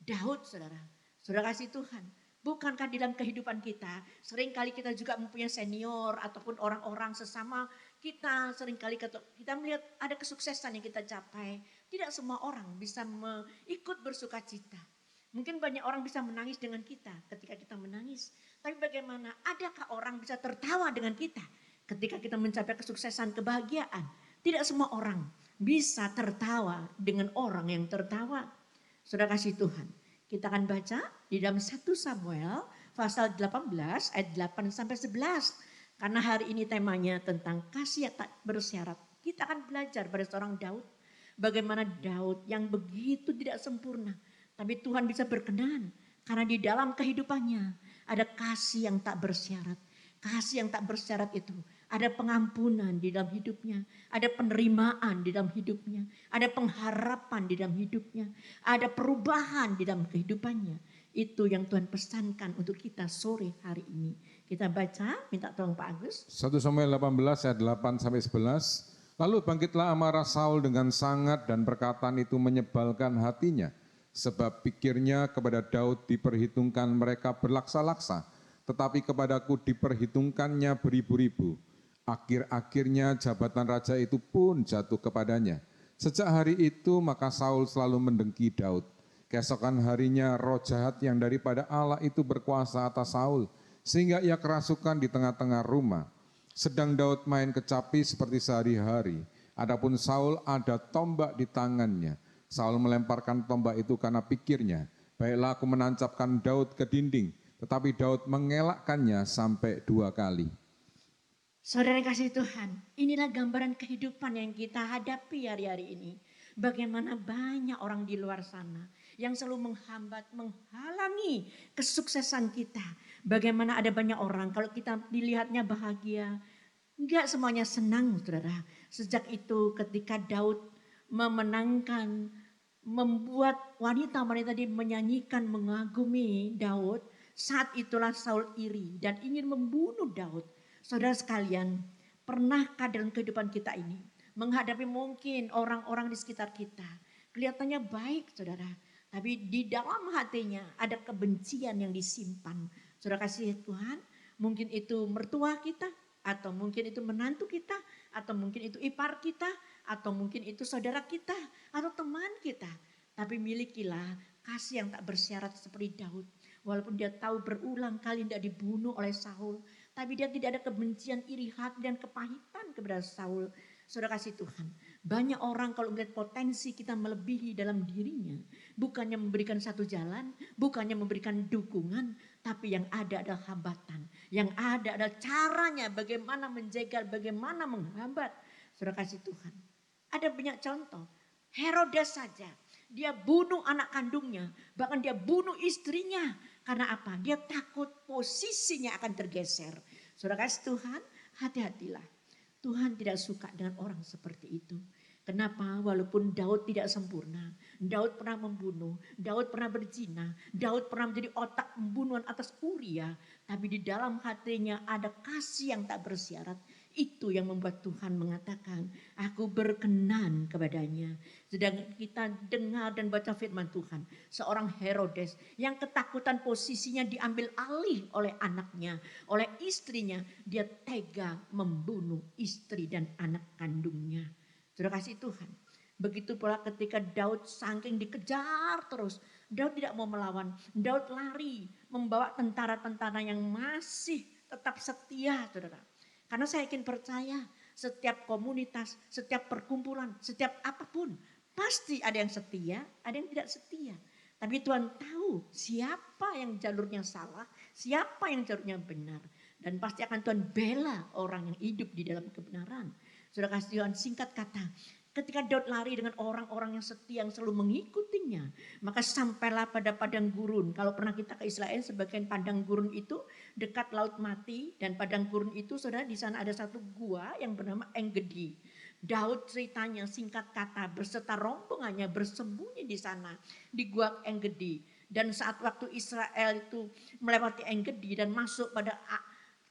Daud, saudara. Saudara kasih Tuhan. Bukankah di dalam kehidupan kita, seringkali kita juga mempunyai senior ataupun orang-orang sesama kita, seringkali kita melihat ada kesuksesan yang kita capai. Tidak semua orang bisa ikut bersuka cita. Mungkin banyak orang bisa menangis dengan kita ketika kita menangis. Tapi bagaimana, adakah orang bisa tertawa dengan kita ketika kita mencapai kesuksesan, kebahagiaan? Tidak semua orang bisa tertawa dengan orang yang tertawa. Saudara kasih Tuhan. Kita akan baca di dalam 1 Samuel pasal 18 ayat 8 sampai 11. Karena hari ini temanya tentang kasih yang tak bersyarat. Kita akan belajar pada seorang Daud. Bagaimana Daud yang begitu tidak sempurna. Tapi Tuhan bisa berkenan. Karena di dalam kehidupannya ada kasih yang tak bersyarat. Kasih yang tak bersyarat itu ada pengampunan di dalam hidupnya, ada penerimaan di dalam hidupnya, ada pengharapan di dalam hidupnya, ada perubahan di dalam kehidupannya. Itu yang Tuhan pesankan untuk kita sore hari ini. Kita baca, minta tolong Pak Agus. 1 Samuel 18 ayat 8 sampai 11. Lalu bangkitlah amarah Saul dengan sangat dan perkataan itu menyebalkan hatinya. Sebab pikirnya kepada Daud diperhitungkan mereka berlaksa-laksa. Tetapi kepadaku diperhitungkannya beribu-ribu. Akhir-akhirnya jabatan raja itu pun jatuh kepadanya. Sejak hari itu maka Saul selalu mendengki Daud. Keesokan harinya roh jahat yang daripada Allah itu berkuasa atas Saul. Sehingga ia kerasukan di tengah-tengah rumah. Sedang Daud main kecapi seperti sehari-hari. Adapun Saul ada tombak di tangannya. Saul melemparkan tombak itu karena pikirnya, baiklah aku menancapkan Daud ke dinding. Tetapi Daud mengelakkannya sampai 2 kali. Saudara kasih Tuhan, inilah gambaran kehidupan yang kita hadapi hari-hari ini. Bagaimana banyak orang di luar sana yang selalu menghambat, menghalangi kesuksesan kita. Bagaimana ada banyak orang kalau kita dilihatnya bahagia, enggak semuanya senang, saudara. Sejak itu ketika Daud memenangkan, membuat wanita-wanita tadi menyanyikan, mengagumi Daud, saat itulah Saul iri dan ingin membunuh Daud. Saudara sekalian, pernahkah dalam kehidupan kita ini menghadapi mungkin orang-orang di sekitar kita, kelihatannya baik saudara, tapi di dalam hatinya ada kebencian yang disimpan. Saudara kasih Tuhan, mungkin itu mertua kita, atau mungkin itu menantu kita, atau mungkin itu ipar kita, atau mungkin itu saudara kita, atau teman kita. Tapi milikilah kasih yang tak bersyarat seperti Daud. Walaupun dia tahu berulang kali tidak dibunuh oleh Saul. Tapi dia tidak ada kebencian, iri hati dan kepahitan kepada Saul. Saudara kasih Tuhan, banyak orang kalau melihat potensi kita melebihi dalam dirinya, bukannya memberikan satu jalan, bukannya memberikan dukungan, tapi yang ada adalah hambatan. Yang ada adalah caranya bagaimana menjegal, bagaimana menghambat. Saudara kasih Tuhan, ada banyak contoh. Herodes saja, dia bunuh anak kandungnya, bahkan dia bunuh istrinya. Karena apa? Dia takut posisinya akan tergeser. Saudara kasih Tuhan, hati-hatilah. Tuhan tidak suka dengan orang seperti itu. Kenapa? Walaupun Daud tidak sempurna, Daud pernah membunuh, Daud pernah berzina, Daud pernah menjadi otak pembunuhan atas Uria, tapi di dalam hatinya ada kasih yang tak bersyarat. Itu yang membuat Tuhan mengatakan, aku berkenan kepadanya. Sedang kita dengar dan baca firman Tuhan, seorang Herodes yang ketakutan posisinya diambil alih oleh anaknya, oleh istrinya, dia tega membunuh istri dan anak kandungnya. Sudah kasih Tuhan. Begitu pula ketika Daud saking dikejar terus, Daud tidak mau melawan, Daud lari membawa tentara-tentara yang masih tetap setia, saudara. Karena saya yakin percaya setiap komunitas, setiap perkumpulan, setiap apapun pasti ada yang setia, ada yang tidak setia. Tapi Tuhan tahu siapa yang jalurnya salah, siapa yang jalurnya benar. Dan pasti akan Tuhan bela orang yang hidup di dalam kebenaran. Sudah kasih Tuhan, singkat kata, ketika Daud lari dengan orang-orang yang setia yang selalu mengikutinya, maka sampailah pada padang gurun. Kalau pernah kita ke Israel, sebagian padang gurun itu dekat Laut Mati, dan padang gurun itu saudara di sana ada satu gua yang bernama Enggedi. Daud ceritanya singkat kata berserta rombongannya bersembunyi di sana di gua Enggedi. Dan saat waktu Israel itu melewati Enggedi dan masuk pada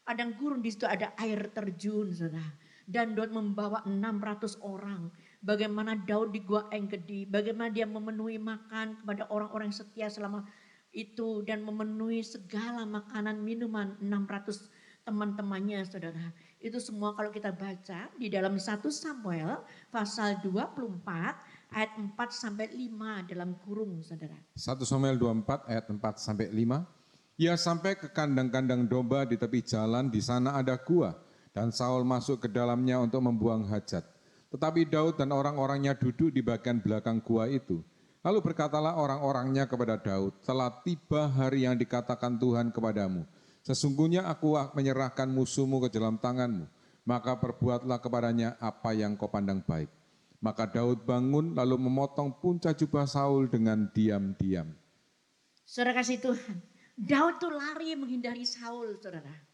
padang gurun, di situ ada air terjun, saudara. Dan Daud membawa 600 orang. Bagaimana Daud di gua Enggedi, bagaimana dia memenuhi makan kepada orang-orang setia selama itu dan memenuhi segala makanan minuman 600 teman-temannya, saudara. Itu semua kalau kita baca di dalam 1 Samuel pasal 24 ayat 4 sampai 5 dalam kurung, saudara. 1 Samuel 24 ayat 4 sampai 5. Ia sampai ke kandang-kandang domba di tepi jalan, di sana ada gua. Dan Saul masuk ke dalamnya untuk membuang hajat. Tetapi Daud dan orang-orangnya duduk di bagian belakang gua itu. Lalu berkatalah orang-orangnya kepada Daud, telah tiba hari yang dikatakan Tuhan kepadamu. Sesungguhnya aku menyerahkan musuhmu ke dalam tanganmu. Maka perbuatlah kepadanya apa yang kau pandang baik. Maka Daud bangun lalu memotong punca jubah Saul dengan diam-diam. Saudara kasih Tuhan, Daud tuh lari menghindari Saul, saudara.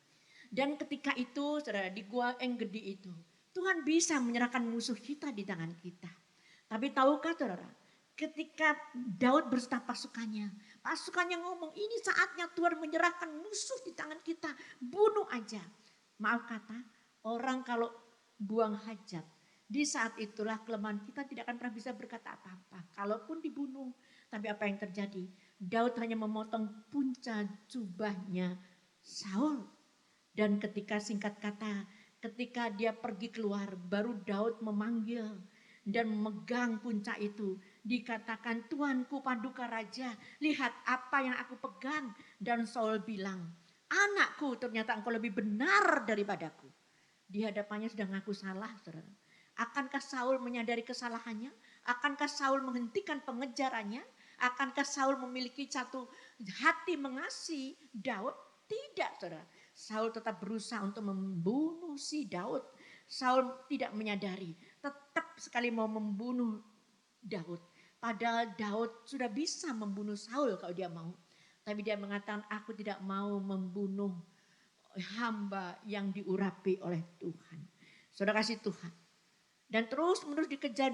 Dan ketika itu, saudara, di gua Enggedi itu, Tuhan bisa menyerahkan musuh kita di tangan kita. Tapi tahukah saudara, ketika Daud berserta pasukannya ngomong, ini saatnya Tuhan menyerahkan musuh di tangan kita, bunuh aja. Maaf kata, orang kalau buang hajat, di saat itulah kelemahan kita tidak akan pernah bisa berkata apa-apa. Kalaupun dibunuh, tapi apa yang terjadi? Daud hanya memotong punca jubahnya Saul. Dan ketika singkat kata, ketika dia pergi keluar, baru Daud memanggil dan memegang puncak itu. Dikatakan, Tuanku Paduka Raja, lihat apa yang aku pegang. Dan Saul bilang, anakku ternyata engkau lebih benar daripadaku. Di hadapannya sudah ngaku salah, saudara. Akankah Saul menyadari kesalahannya? Akankah Saul menghentikan pengejarannya? Akankah Saul memiliki satu hati mengasihi Daud? Tidak, saudara. Saul tetap berusaha untuk membunuh si Daud. Saul tidak menyadari, tetap sekali mau membunuh Daud. Padahal Daud sudah bisa membunuh Saul kalau dia mau. Tapi dia mengatakan, aku tidak mau membunuh hamba yang diurapi oleh Tuhan. Saudara kasih Tuhan. Dan terus menerus dikejar.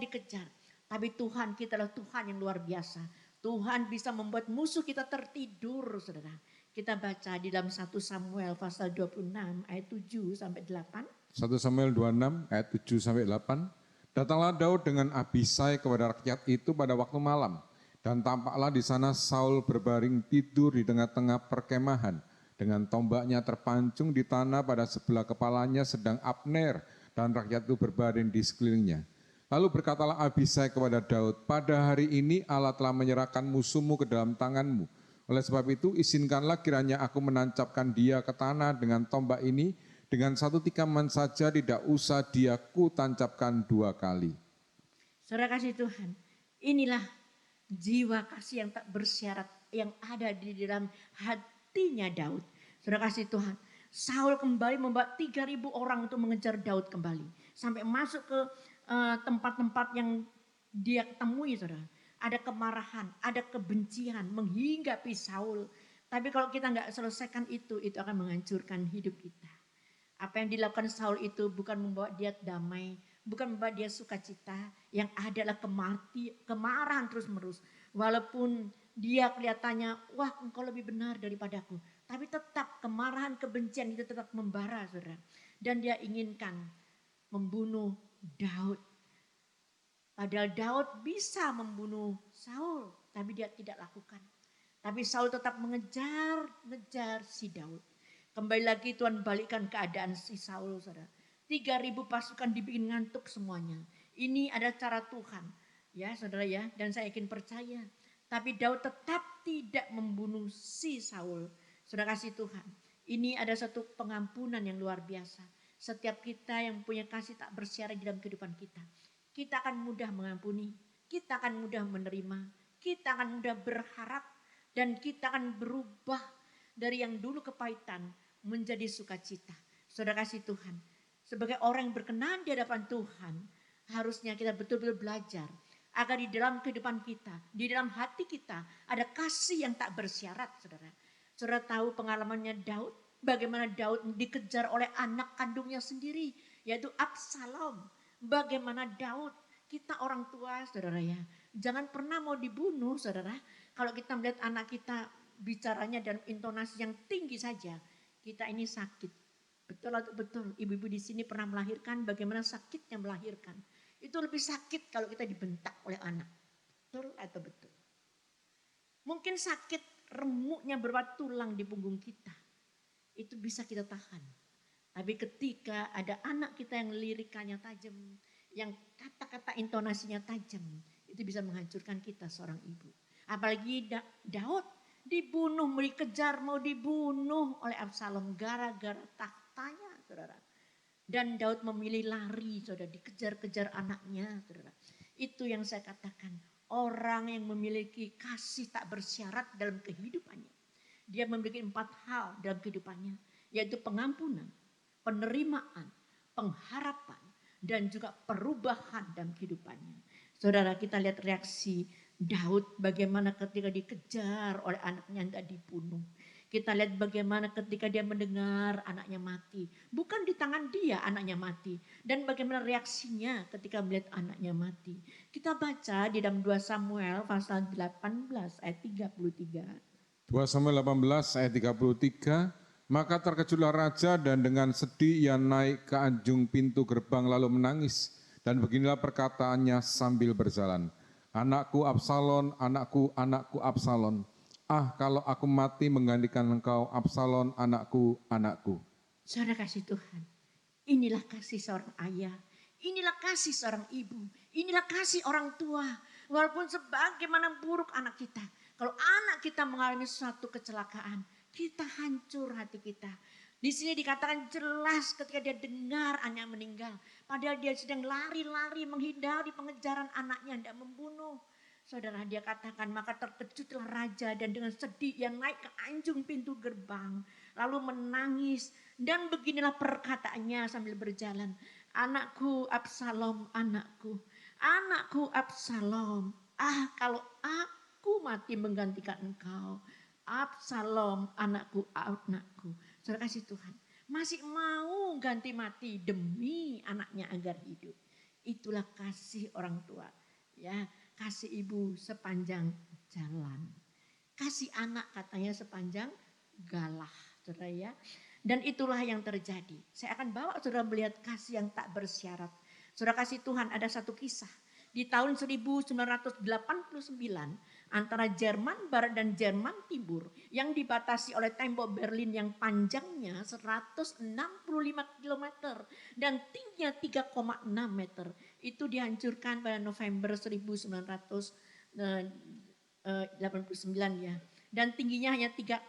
Tapi Tuhan kita adalah Tuhan yang luar biasa. Tuhan bisa membuat musuh kita tertidur, saudara. Kita baca di dalam 1 Samuel pasal 26 ayat 7 sampai 8. 1 Samuel 26 ayat 7 sampai 8. Datanglah Daud dengan Abisai kepada rakyat itu pada waktu malam. Dan tampaklah di sana Saul berbaring tidur di tengah-tengah perkemahan. Dengan tombaknya terpancung di tanah pada sebelah kepalanya sedang Abner. Dan rakyat itu berbaring di sekelilingnya. Lalu berkatalah Abisai kepada Daud, pada hari ini Allah telah menyerahkan musuhmu ke dalam tanganmu. Oleh sebab itu izinkanlah kiranya aku menancapkan dia ke tanah dengan tombak ini Dengan satu tikaman saja tidak usah dia kutancapkan 2 kali. Saudara kasih Tuhan, inilah jiwa kasih yang tak bersyarat yang ada di dalam hatinya Daud. Saudara kasih Tuhan, Saul kembali membawa 3.000 orang untuk mengejar Daud kembali. Sampai masuk ke tempat-tempat yang dia ketemui, saudara. Ada kemarahan, ada kebencian menghinggapi Saul. Tapi kalau kita nggak selesaikan itu akan menghancurkan hidup kita. Apa yang dilakukan Saul itu bukan membawa dia damai, bukan membawa dia sukacita. Yang ada adalah kemarahan terus-menerus. Walaupun dia kelihatannya, wah engkau lebih benar daripadaku. Tapi tetap kemarahan, kebencian itu tetap membara, saudara. Dan dia inginkan membunuh Daud. Padahal Daud bisa membunuh Saul, tapi dia tidak lakukan. Tapi Saul tetap mengejar si Daud. Kembali lagi Tuhan balikkan keadaan si Saul, saudara. 3.000 pasukan dibikin ngantuk semuanya. Ini ada cara Tuhan, ya saudara ya. Dan saya yakin percaya. Tapi Daud tetap tidak membunuh si Saul. Saudara kasih Tuhan. Ini ada satu pengampunan yang luar biasa. Setiap kita yang punya kasih tak bersyarat di dalam kehidupan kita. Kita akan mudah mengampuni. Kita akan mudah menerima. Kita akan mudah berharap. Dan kita akan berubah dari yang dulu kepahitan menjadi sukacita. Saudara kasih Tuhan. Sebagai orang yang berkenan di hadapan Tuhan. Harusnya kita betul-betul belajar. Agar di dalam kehidupan kita. Di dalam hati kita. Ada kasih yang tak bersyarat, saudara. Saudara tahu pengalamannya Daud. Bagaimana Daud dikejar oleh anak kandungnya sendiri. Yaitu Absalom. Bagaimana Daud. Kita orang tua, saudara ya. Jangan pernah mau dibunuh, saudara. Kalau kita melihat anak kita bicaranya dalam intonasi yang tinggi saja. Kita ini sakit. Betul atau betul? Ibu-ibu di sini pernah melahirkan, bagaimana sakitnya melahirkan. Itu lebih sakit kalau kita dibentak oleh anak. Betul atau betul? Mungkin sakit remuknya berupa tulang di punggung kita. Itu bisa kita tahan. Tapi ketika ada anak kita yang lirikannya tajam, yang kata-kata intonasinya tajam, itu bisa menghancurkan kita seorang ibu. Apalagi Daud dibunuh, dikejar, mau dibunuh oleh Absalom gara-gara tahtanya, saudara. Dan Daud memilih lari, saudara, dikejar-kejar anaknya, saudara. Itu yang saya katakan, orang yang memiliki kasih tak bersyarat dalam kehidupannya. Dia memiliki 4 hal dalam kehidupannya, yaitu pengampunan, penerimaan, pengharapan, dan juga perubahan dalam kehidupannya. Saudara, kita lihat reaksi Daud bagaimana ketika dikejar oleh anaknya yang tidak dibunuh. Kita lihat bagaimana ketika dia mendengar anaknya mati. Bukan di tangan dia anaknya mati. Dan bagaimana reaksinya ketika melihat anaknya mati. Kita baca di dalam 2 Samuel pasal 18 ayat 33. 2 Samuel 18 ayat 33. Maka terkejutlah raja dan dengan sedih ia naik ke anjung pintu gerbang lalu menangis. Dan beginilah perkataannya sambil berjalan. Anakku Absalom, anakku, anakku Absalom. Ah, kalau aku mati menggantikan engkau, Absalom, anakku, anakku. Saudara kasih Tuhan, inilah kasih seorang ayah, inilah kasih seorang ibu, inilah kasih orang tua. Walaupun sebagaimana buruk anak kita, kalau anak kita mengalami suatu kecelakaan, kita hancur hati kita. Di sini dikatakan jelas ketika dia dengar anaknya meninggal. Padahal dia sedang lari-lari menghindari pengejaran anaknya, tidak membunuh. Saudara, dia katakan maka terkejutlah raja dan dengan sedih ia naik ke anjung pintu gerbang. Lalu menangis dan beginilah perkataannya sambil berjalan. Anakku Absalom, anakku. Anakku Absalom. Ah, kalau aku mati menggantikan engkau. Absalom, anakku, anakku. Saudara kasih Tuhan, masih mau ganti mati demi anaknya agar hidup. Itulah kasih orang tua, ya, kasih ibu sepanjang jalan. Kasih anak katanya sepanjang galah, saudara ya. Dan itulah yang terjadi. Saya akan bawa saudara melihat kasih yang tak bersyarat. Saudara kasih Tuhan, ada satu kisah. Di tahun 1989 antara Jerman Barat dan Jerman Timur yang dibatasi oleh tembok Berlin yang panjangnya 165 km dan tingginya 3,6 meter. Itu dihancurkan pada November 1989 ya. dan tingginya hanya 3,6.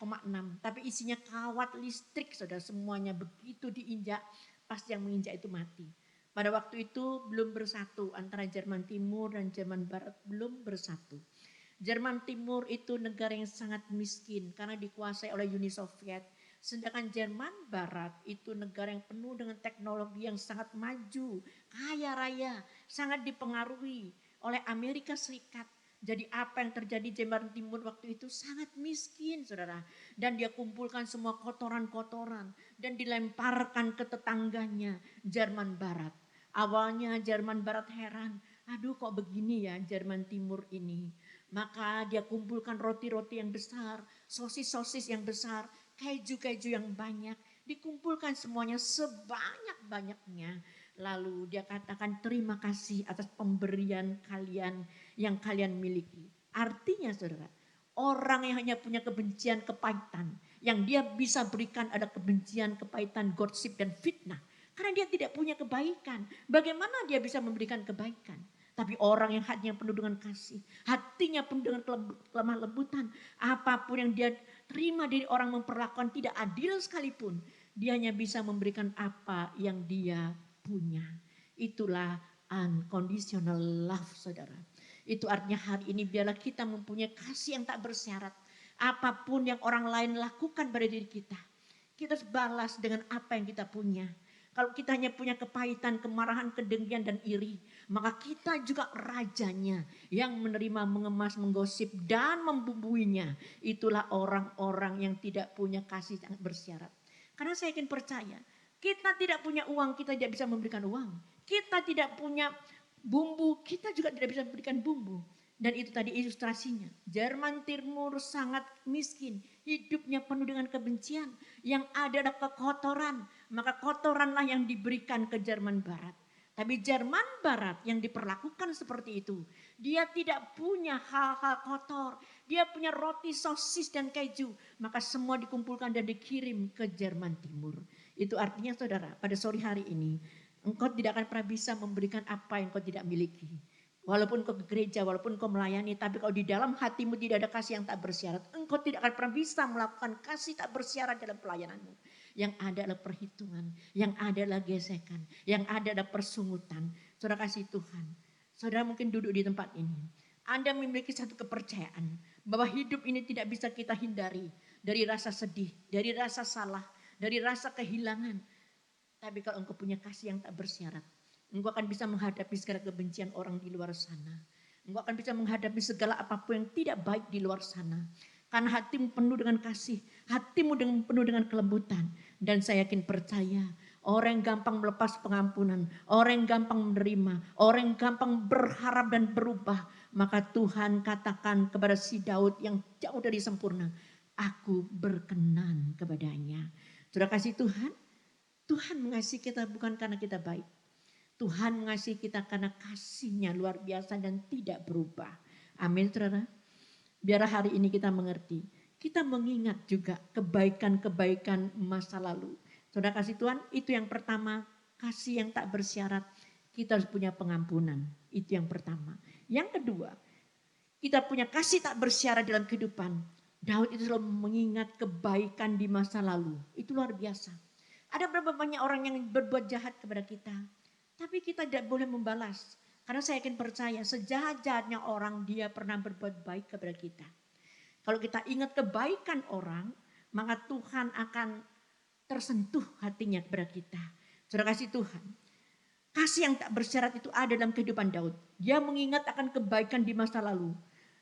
Tapi isinya kawat listrik, saudara, semuanya begitu diinjak, pasti yang menginjak itu mati. Pada waktu itu belum bersatu antara Jerman Timur dan Jerman Barat, belum bersatu. Jerman Timur itu negara yang sangat miskin karena dikuasai oleh Uni Soviet. Sedangkan Jerman Barat itu negara yang penuh dengan teknologi yang sangat maju, kaya raya, sangat dipengaruhi oleh Amerika Serikat. Jadi apa yang terjadi Jerman Timur waktu itu sangat miskin, saudara. Dan dia kumpulkan semua kotoran-kotoran dan dilemparkan ke tetangganya Jerman Barat. Awalnya Jerman Barat heran, aduh kok begini ya Jerman Timur ini. Maka dia kumpulkan roti-roti yang besar, sosis-sosis yang besar, keju-keju yang banyak. Dikumpulkan semuanya sebanyak-banyaknya. Lalu dia katakan terima kasih atas pemberian kalian yang kalian miliki. Artinya saudara, orang yang hanya punya kebencian, kepahitan. Yang dia bisa berikan ada kebencian, kepahitan, gosip dan fitnah. Karena dia tidak punya kebaikan. Bagaimana dia bisa memberikan kebaikan? Tapi orang yang hatinya penuh dengan kasih, hatinya penuh dengan kelemah lembutan, apapun yang dia terima dari orang memperlakukan tidak adil sekalipun, dia hanya bisa memberikan apa yang dia punya. Itulah unconditional love, saudara. Itu artinya hari ini biarlah kita mempunyai kasih yang tak bersyarat. Apapun yang orang lain lakukan pada diri kita, kita harus balas dengan apa yang kita punya. Kalau kita hanya punya kepahitan, kemarahan, kedengkian dan iri, maka kita juga rajanya yang menerima, mengemas, menggosip dan membumbuinya. Itulah orang-orang yang tidak punya kasih yang bersyarat. Karena saya yakin percaya, kita tidak punya uang, kita tidak bisa memberikan uang. Kita tidak punya bumbu, kita juga tidak bisa memberikan bumbu. Dan itu tadi ilustrasinya. Jerman Timur sangat miskin. Hidupnya penuh dengan kebencian. Yang ada adalah kekotoran. Maka kotoranlah yang diberikan ke Jerman Barat. Tapi Jerman Barat yang diperlakukan seperti itu. Dia tidak punya hal-hal kotor. Dia punya roti, sosis dan keju. Maka semua dikumpulkan dan dikirim ke Jerman Timur. Itu artinya saudara, pada sore hari ini. Engkau tidak akan pernah bisa memberikan apa yang kau tidak miliki. Walaupun kau ke gereja, walaupun kau melayani, tapi kalau di dalam hatimu tidak ada kasih yang tak bersyarat, engkau tidak akan pernah bisa melakukan kasih tak bersyarat dalam pelayananmu. Yang ada adalah perhitungan, yang ada adalah gesekan, yang ada adalah persungutan. Saudara kasih Tuhan, saudara mungkin duduk di tempat ini. Anda memiliki satu kepercayaan bahwa hidup ini tidak bisa kita hindari dari rasa sedih, dari rasa salah, dari rasa kehilangan. Tapi kalau engkau punya kasih yang tak bersyarat, engkau akan bisa menghadapi segala kebencian orang di luar sana. Engkau akan bisa menghadapi segala apapun yang tidak baik di luar sana. Karena hatimu penuh dengan kasih, hatimu penuh dengan kelembutan. Dan saya yakin percaya, orang yang gampang melepas pengampunan, orang yang gampang menerima, orang yang gampang berharap dan berubah. Maka Tuhan katakan kepada si Daud yang jauh dari sempurna, aku berkenan kepadanya. Sudah kasih Tuhan, Tuhan mengasihi kita bukan karena kita baik. Tuhan mengasihi kita karena kasih-Nya luar biasa dan tidak berubah. Amin, saudara. Biar hari ini kita mengerti. Kita mengingat juga kebaikan-kebaikan masa lalu. Saudara kasih Tuhan, itu yang pertama. Kasih yang tak bersyarat. Kita harus punya pengampunan. Itu yang pertama. Yang kedua, kita punya kasih tak bersyarat dalam kehidupan. Daud itu selalu mengingat kebaikan di masa lalu. Itu luar biasa. Ada berapa banyak orang yang berbuat jahat kepada kita. Tapi kita tidak boleh membalas. Karena saya yakin percaya sejahat-jahatnya orang dia pernah berbuat baik kepada kita. Kalau kita ingat kebaikan orang, maka Tuhan akan tersentuh hatinya kepada kita. Saudara kasih Tuhan. Kasih yang tak bersyarat itu ada dalam kehidupan Daud. Dia mengingat akan kebaikan di masa lalu.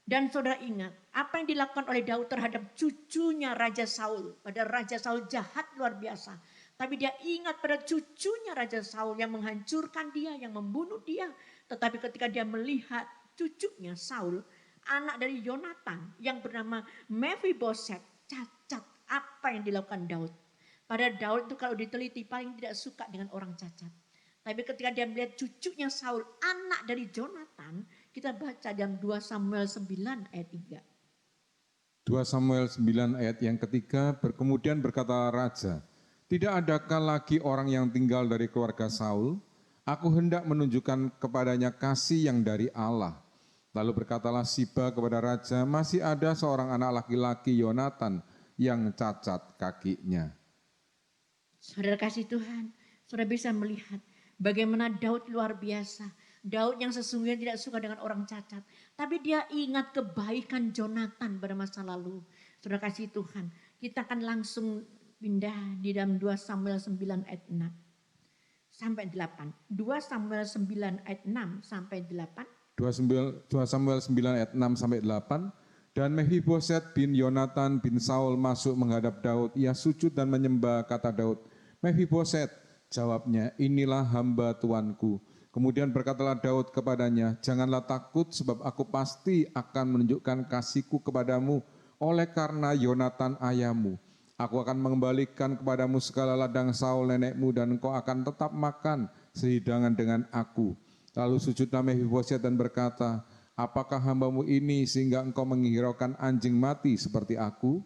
Dan saudara ingat apa yang dilakukan oleh Daud terhadap cucunya Raja Saul. Pada Raja Saul jahat luar biasa. Tapi dia ingat pada cucunya Raja Saul yang menghancurkan dia, yang membunuh dia. Tetapi ketika dia melihat cucunya Saul, anak dari Yonatan yang bernama Mephiboset, cacat apa yang dilakukan Daud. Pada Daud itu kalau diteliti paling tidak suka dengan orang cacat. Tapi ketika dia melihat cucunya Saul, anak dari Yonatan, kita baca dalam 2 Samuel 9 ayat 3. 2 Samuel 9 ayat yang ketiga, kemudian berkata raja, tidak adakah lagi orang yang tinggal dari keluarga Saul? Aku hendak menunjukkan kepadanya kasih yang dari Allah. Lalu berkatalah Siba kepada raja, masih ada seorang anak laki-laki Yonatan yang cacat kakinya. Saudara kasih Tuhan, saudara bisa melihat bagaimana Daud luar biasa. Daud yang sesungguhnya tidak suka dengan orang cacat. Tapi dia ingat kebaikan Jonatan pada masa lalu. Saudara kasih Tuhan, kita akan langsung pindah di dalam 2 Samuel 9 ayat 6 sampai 8. 2 Samuel 9 ayat 6 sampai 8. 2 Samuel 9 ayat 6 sampai 8. Dan Mephiboset bin Yonatan bin Saul masuk menghadap Daud. Ia sujud dan menyembah, kata Daud. Mephiboset, jawabnya, inilah hamba tuanku. Kemudian berkatalah Daud kepadanya, janganlah takut sebab aku pasti akan menunjukkan kasihku kepadamu oleh karena Yonatan ayahmu. Aku akan mengembalikan kepadamu segala ladang Saul nenekmu dan engkau akan tetap makan sehidangan dengan aku. Lalu sujudlah Mephiboset dan berkata, apakah hambamu ini sehingga engkau menghiraukan anjing mati seperti aku?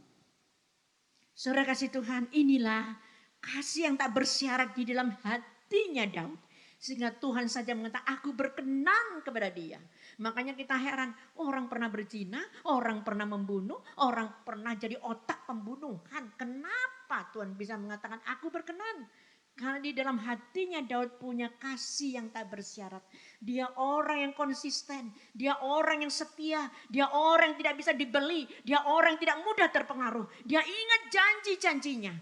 Saudara kasih Tuhan, inilah kasih yang tak bersyarat di dalam hatinya Daud. Sehingga Tuhan saja mengatakan, aku berkenan kepada dia. Makanya kita heran, orang pernah berzina, orang pernah membunuh, orang pernah jadi otak pembunuhan. Kenapa Tuhan bisa mengatakan, aku berkenan? Karena di dalam hatinya Daud punya kasih yang tak bersyarat. Dia orang yang konsisten, dia orang yang setia, dia orang yang tidak bisa dibeli, dia orang yang tidak mudah terpengaruh. Dia ingat janji-janjinya.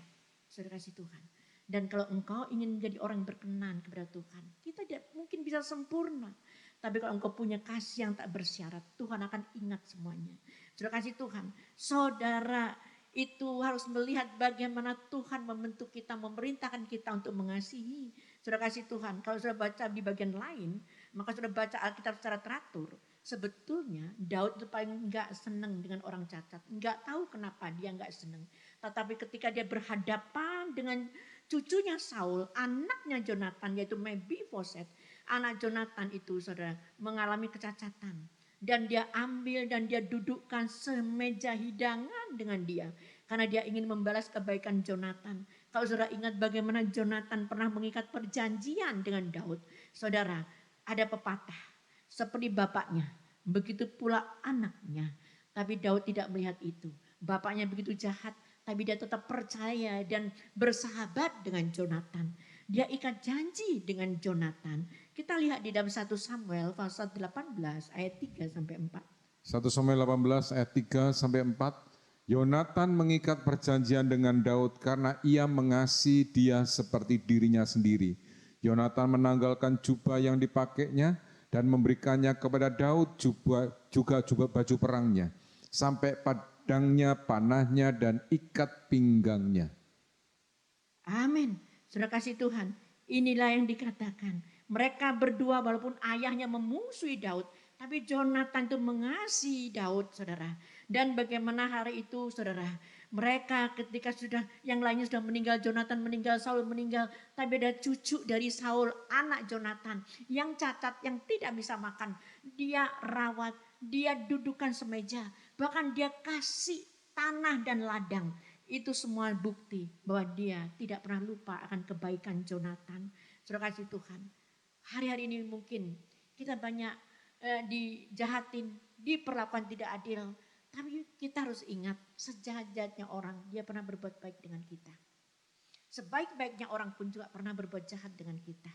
Saudara kasih Tuhan. Dan kalau engkau ingin menjadi orang yang berkenan kepada Tuhan, kita tidak mungkin bisa sempurna. Tapi kalau engkau punya kasih yang tak bersyarat, Tuhan akan ingat semuanya. Saudara kasih Tuhan, saudara itu harus melihat bagaimana Tuhan membentuk kita, memerintahkan kita untuk mengasihi. Saudara kasih Tuhan, kalau sudah baca di bagian lain, maka sudah baca Alkitab secara teratur. Sebetulnya Daud itu paling enggak senang dengan orang cacat. Enggak tahu kenapa dia enggak senang. Tetapi ketika dia berhadapan dengan cucunya Saul, anaknya Jonatan yaitu Mephiboset. Anak Jonatan itu saudara mengalami kecacatan. Dan dia ambil dan dia dudukkan semeja hidangan dengan dia. Karena dia ingin membalas kebaikan Jonatan. Kalau saudara ingat bagaimana Jonatan pernah mengikat perjanjian dengan Daud. Saudara, ada pepatah. Seperti bapaknya, begitu pula anaknya. Tapi Daud tidak melihat itu. Bapaknya begitu jahat, tapi dia tetap percaya dan bersahabat dengan Jonatan. Dia ikat janji dengan Jonatan. Kita lihat di dalam 1 Samuel pasal 18 ayat 3 sampai 4. 1 Samuel 18 ayat 3 sampai 4. Yonatan mengikat perjanjian dengan Daud karena ia mengasihi dia seperti dirinya sendiri. Yonatan menanggalkan jubah yang dipakainya dan memberikannya kepada Daud juga baju perangnya. Sampai pedangnya, panahnya, dan ikat pinggangnya. Amin. Sudah kasih Tuhan. Inilah yang dikatakan. Mereka berdua walaupun ayahnya memusuhi Daud. Tapi Jonatan itu mengasihi Daud saudara. Dan bagaimana hari itu saudara. Mereka ketika sudah yang lainnya sudah meninggal. Jonatan meninggal, Saul meninggal. Tapi ada cucu dari Saul, anak Jonatan. Yang cacat, yang tidak bisa makan. Dia rawat, dia dudukan semeja. Bahkan dia kasih tanah dan ladang. Itu semua bukti bahwa dia tidak pernah lupa akan kebaikan Jonatan. Saudara kasih Tuhan. Hari-hari ini mungkin kita banyak dijahatin, diperlakukan tidak adil. Tapi kita harus ingat sejahat-jahatnya orang dia pernah berbuat baik dengan kita. Sebaik-baiknya orang pun juga pernah berbuat jahat dengan kita.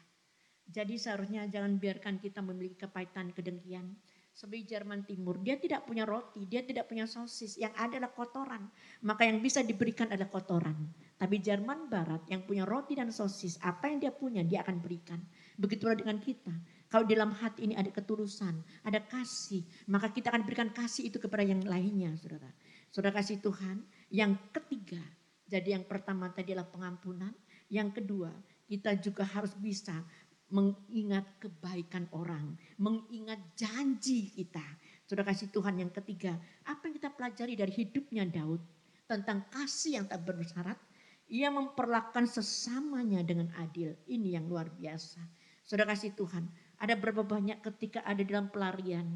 Jadi seharusnya jangan biarkan kita memiliki kepahitan, kedengkian. Seperti Jerman Timur, dia tidak punya roti, dia tidak punya sosis, yang ada adalah kotoran. Maka yang bisa diberikan adalah kotoran. Tapi Jerman Barat yang punya roti dan sosis, apa yang dia punya dia akan berikan. Begitulah dengan kita. Kalau dalam hati ini ada ketulusan, ada kasih, maka kita akan berikan kasih itu kepada yang lainnya, saudara. Saudara kasih Tuhan. Yang ketiga, jadi yang pertama tadi adalah pengampunan. Yang kedua, kita juga harus bisa mengingat kebaikan orang, mengingat janji kita. Sudah kasih Tuhan yang ketiga, apa yang kita pelajari dari hidupnya Daud tentang kasih yang tak bersyarat, ia memperlakukan sesamanya dengan adil. Ini yang luar biasa. Sudah kasih Tuhan, ada berapa banyak ketika ada dalam pelarian,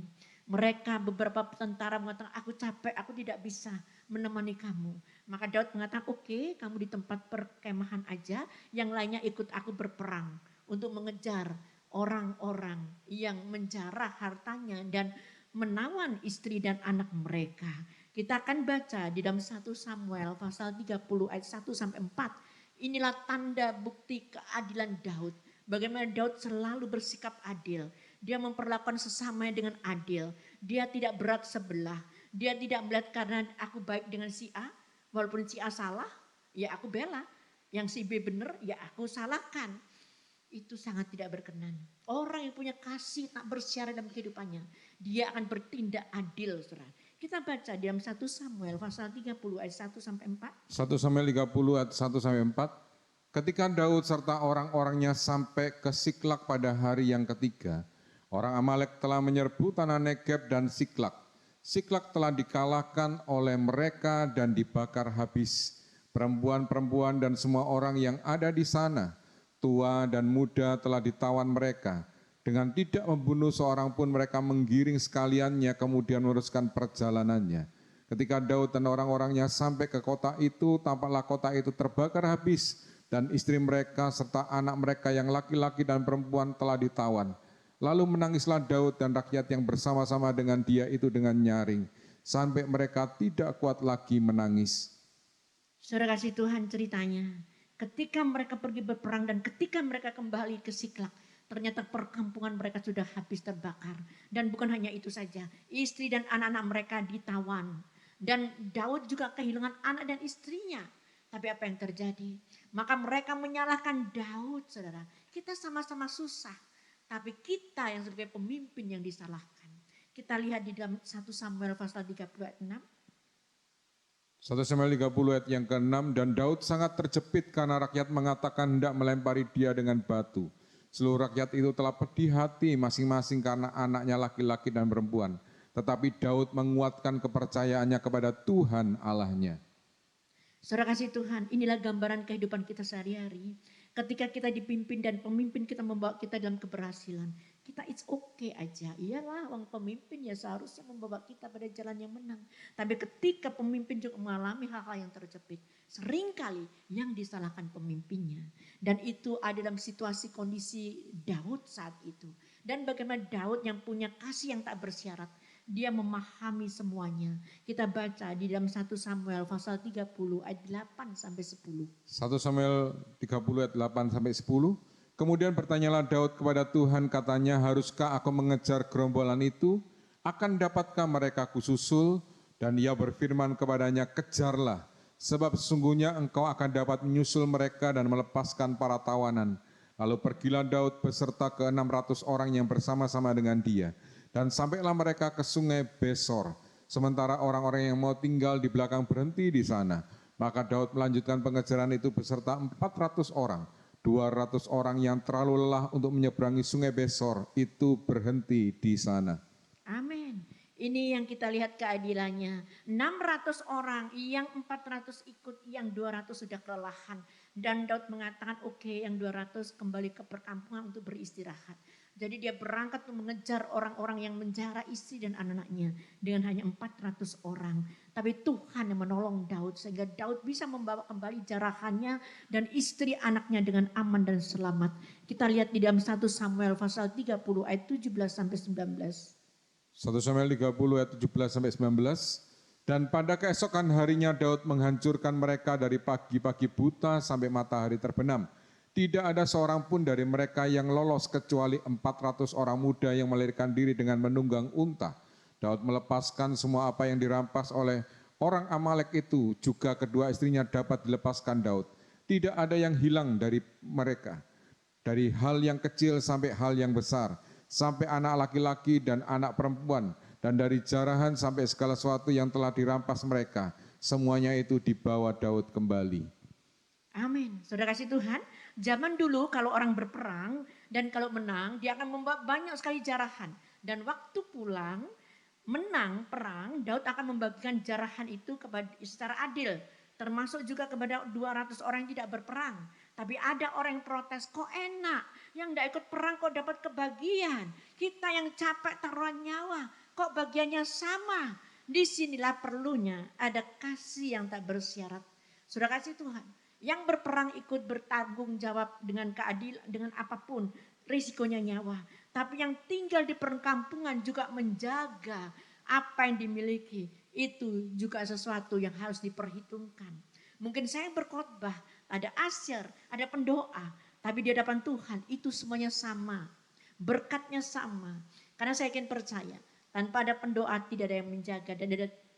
mereka beberapa tentara mengatakan, aku capek, aku tidak bisa menemani kamu. Maka Daud mengatakan, oke, kamu di tempat perkemahan aja, yang lainnya ikut aku berperang. Untuk mengejar orang-orang yang menjarah hartanya dan menawan istri dan anak mereka. Kita akan baca di dalam 1 Samuel pasal 30 ayat 1 sampai 4. Inilah tanda bukti keadilan Daud. Bagaimana Daud selalu bersikap adil. Dia memperlakukan sesamanya dengan adil. Dia tidak berat sebelah. Dia tidak melihat karena aku baik dengan si A. Walaupun si A salah, ya aku bela. Yang si B benar, ya aku salahkan. Itu sangat tidak berkenan. Orang yang punya kasih tak bersyarat dalam kehidupannya, dia akan bertindak adil, saudara. Kita baca di dalam 1 Samuel pasal 30 ayat 1 sampai 4. 1 Samuel 30 ayat 1 sampai 4. Ketika Daud serta orang-orangnya sampai ke Siklak pada hari yang ketiga, orang Amalek telah menyerbu tanah Negeb dan Siklak. Siklak telah dikalahkan oleh mereka dan dibakar habis. Perempuan-perempuan dan semua orang yang ada di sana, tua dan muda telah ditawan mereka. Dengan tidak membunuh seorang pun mereka menggiring sekaliannya kemudian meneruskan perjalanannya. Ketika Daud dan orang-orangnya sampai ke kota itu, tampaklah kota itu terbakar habis dan istri mereka serta anak mereka yang laki-laki dan perempuan telah ditawan. Lalu menangislah Daud dan rakyat yang bersama-sama dengan dia itu dengan nyaring, sampai mereka tidak kuat lagi menangis. Saudara kasih Tuhan, ceritanya ketika mereka pergi berperang dan ketika mereka kembali ke Siklak, ternyata perkampungan mereka sudah habis terbakar. Dan bukan hanya itu saja, istri dan anak-anak mereka ditawan. Dan Daud juga kehilangan anak dan istrinya. Tapi apa yang terjadi? Maka mereka menyalahkan Daud, saudara. Kita sama-sama susah, tapi kita yang sebagai pemimpin yang disalahkan. Kita lihat di dalam 1 Samuel pasal 30 ayat 6. 1 Samuel 30 ayat yang ke-6, dan Daud sangat terjepit karena rakyat mengatakan hendak melempari dia dengan batu. Seluruh rakyat itu telah pedih hati masing-masing karena anaknya laki-laki dan perempuan. Tetapi Daud menguatkan kepercayaannya kepada Tuhan Allahnya. Saudara kasih Tuhan, inilah gambaran kehidupan kita sehari-hari. Ketika kita dipimpin dan pemimpin kita membawa kita dalam keberhasilan, kita it's okay aja. Iyalah, orang pemimpin ya seharusnya membawa kita pada jalan yang menang. Tapi ketika pemimpin juga mengalami hal-hal yang terjepit, seringkali yang disalahkan pemimpinnya. Dan itu ada dalam situasi kondisi Daud saat itu. Dan bagaimana Daud yang punya kasih yang tak bersyarat, dia memahami semuanya. Kita baca di dalam 1 Samuel pasal 30 ayat 8 sampai 10. 1 Samuel 30 ayat 8 sampai 10. Kemudian bertanyalah Daud kepada Tuhan, katanya, haruskah aku mengejar gerombolan itu? Akan dapatkah mereka kususul? Dan ia berfirman kepadanya, kejarlah, sebab sesungguhnya engkau akan dapat menyusul mereka dan melepaskan para tawanan. Lalu pergilah Daud beserta ke 600 orang yang bersama-sama dengan dia. Dan sampailah mereka ke sungai Besor. Sementara orang-orang yang mau tinggal di belakang berhenti di sana. Maka Daud melanjutkan pengejaran itu beserta 400 orang. 200 orang yang terlalu lelah untuk menyeberangi sungai Besor itu berhenti di sana. Amin. Ini yang kita lihat keadilannya. 600 orang, yang 400 ikut, yang 200 sudah kelelahan. Dan Daud mengatakan oke, yang 200 kembali ke perkampungan untuk beristirahat. Jadi dia berangkat untuk mengejar orang-orang yang menjara istri dan anak-anaknya dengan hanya 400 orang. Tapi Tuhan yang menolong Daud sehingga Daud bisa membawa kembali jarahannya dan istri anaknya dengan aman dan selamat. Kita lihat di dalam 1 Samuel pasal 30 ayat 17 sampai 19. 1 Samuel 30 ayat 17 sampai 19. Dan pada keesokan harinya Daud menghancurkan mereka dari pagi-pagi buta sampai matahari terbenam. Tidak ada seorang pun dari mereka yang lolos kecuali 400 orang muda yang melarikan diri dengan menunggang unta. Daud melepaskan semua apa yang dirampas oleh orang Amalek itu, juga kedua istrinya dapat dilepaskan Daud. Tidak ada yang hilang dari mereka. Dari hal yang kecil sampai hal yang besar, sampai anak laki-laki dan anak perempuan, dan dari jarahan sampai segala sesuatu yang telah dirampas mereka. Semuanya itu dibawa Daud kembali. Amin. Saudara kasih Tuhan, zaman dulu kalau orang berperang dan kalau menang, dia akan membawa banyak sekali jarahan. Dan waktu pulang, menang perang, Daud akan membagikan jarahan itu kepada secara adil. Termasuk juga kepada 200 orang yang tidak berperang. Tapi ada orang yang protes, kok enak, yang tidak ikut perang kok dapat kebagian. Kita yang capek taruhan nyawa, kok bagiannya sama. Disinilah perlunya ada kasih yang tak bersyarat. Saudara kasih Tuhan. Yang berperang ikut bertanggung jawab dengan keadilan, dengan apapun. risikonya nyawa. Tapi yang tinggal di perkampungan juga menjaga apa yang dimiliki. Itu juga sesuatu yang harus diperhitungkan. Mungkin saya berkhotbah, ada asyar, ada pendoa. Tapi di hadapan Tuhan itu semuanya sama. Berkatnya sama. Karena saya yakin percaya, tanpa ada pendoa tidak ada yang menjaga dan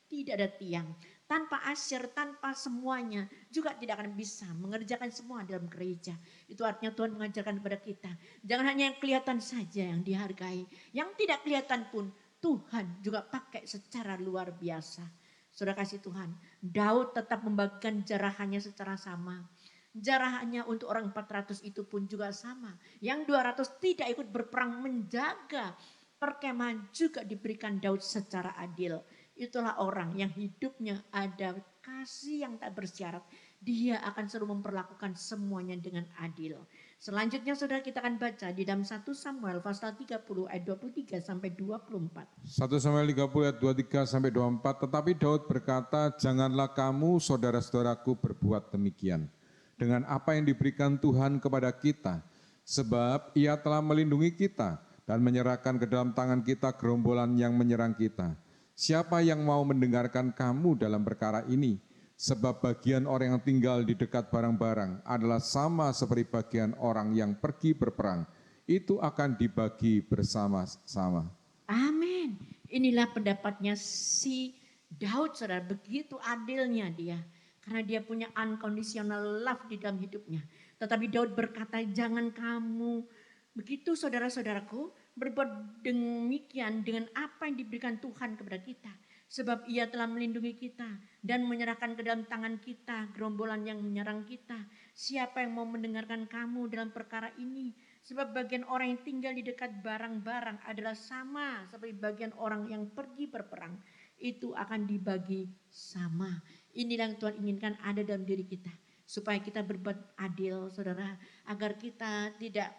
tidak ada tiang. Tanpa asyar, tanpa semuanya juga tidak akan bisa mengerjakan semua dalam gereja. Itu artinya Tuhan mengajarkan kepada kita. Jangan hanya yang kelihatan saja yang dihargai. Yang tidak kelihatan pun Tuhan juga pakai secara luar biasa. Saudara kasih Tuhan, Daud tetap membagikan jarahannya secara sama. Jarahannya untuk orang 400 itu pun juga sama. Yang 200 tidak ikut berperang menjaga perkemahan juga diberikan Daud secara adil. Itulah orang yang hidupnya ada kasih yang tak bersyarat. Dia akan selalu memperlakukan semuanya dengan adil. Selanjutnya saudara kita akan baca di dalam 1 Samuel pasal 30 ayat 23 sampai 24. 1 Samuel 30 ayat 23 sampai 24. Tetapi Daud berkata, janganlah kamu saudara-saudaraku berbuat demikian. Dengan apa yang diberikan Tuhan kepada kita. Sebab ia telah melindungi kita dan menyerahkan ke dalam tangan kita gerombolan yang menyerang kita. Siapa yang mau mendengarkan kamu dalam perkara ini? Sebab bagian orang yang tinggal di dekat barang-barang adalah sama seperti bagian orang yang pergi berperang. Itu akan dibagi bersama-sama. Amin. Inilah pendapatnya si Daud, saudara. Begitu adilnya dia. Karena dia punya unconditional love di dalam hidupnya. Tetapi Daud berkata, jangan kamu begitu saudara-saudaraku berbuat demikian dengan apa yang diberikan Tuhan kepada kita. Sebab ia telah melindungi kita dan menyerahkan ke dalam tangan kita gerombolan yang menyerang kita. Siapa yang mau mendengarkan kamu dalam perkara ini? Sebab bagian orang yang tinggal di dekat barang-barang adalah sama seperti bagian orang yang pergi berperang. Itu akan dibagi sama. Inilah yang Tuhan inginkan ada dalam diri kita. Supaya kita berbuat adil saudara. Agar kita tidak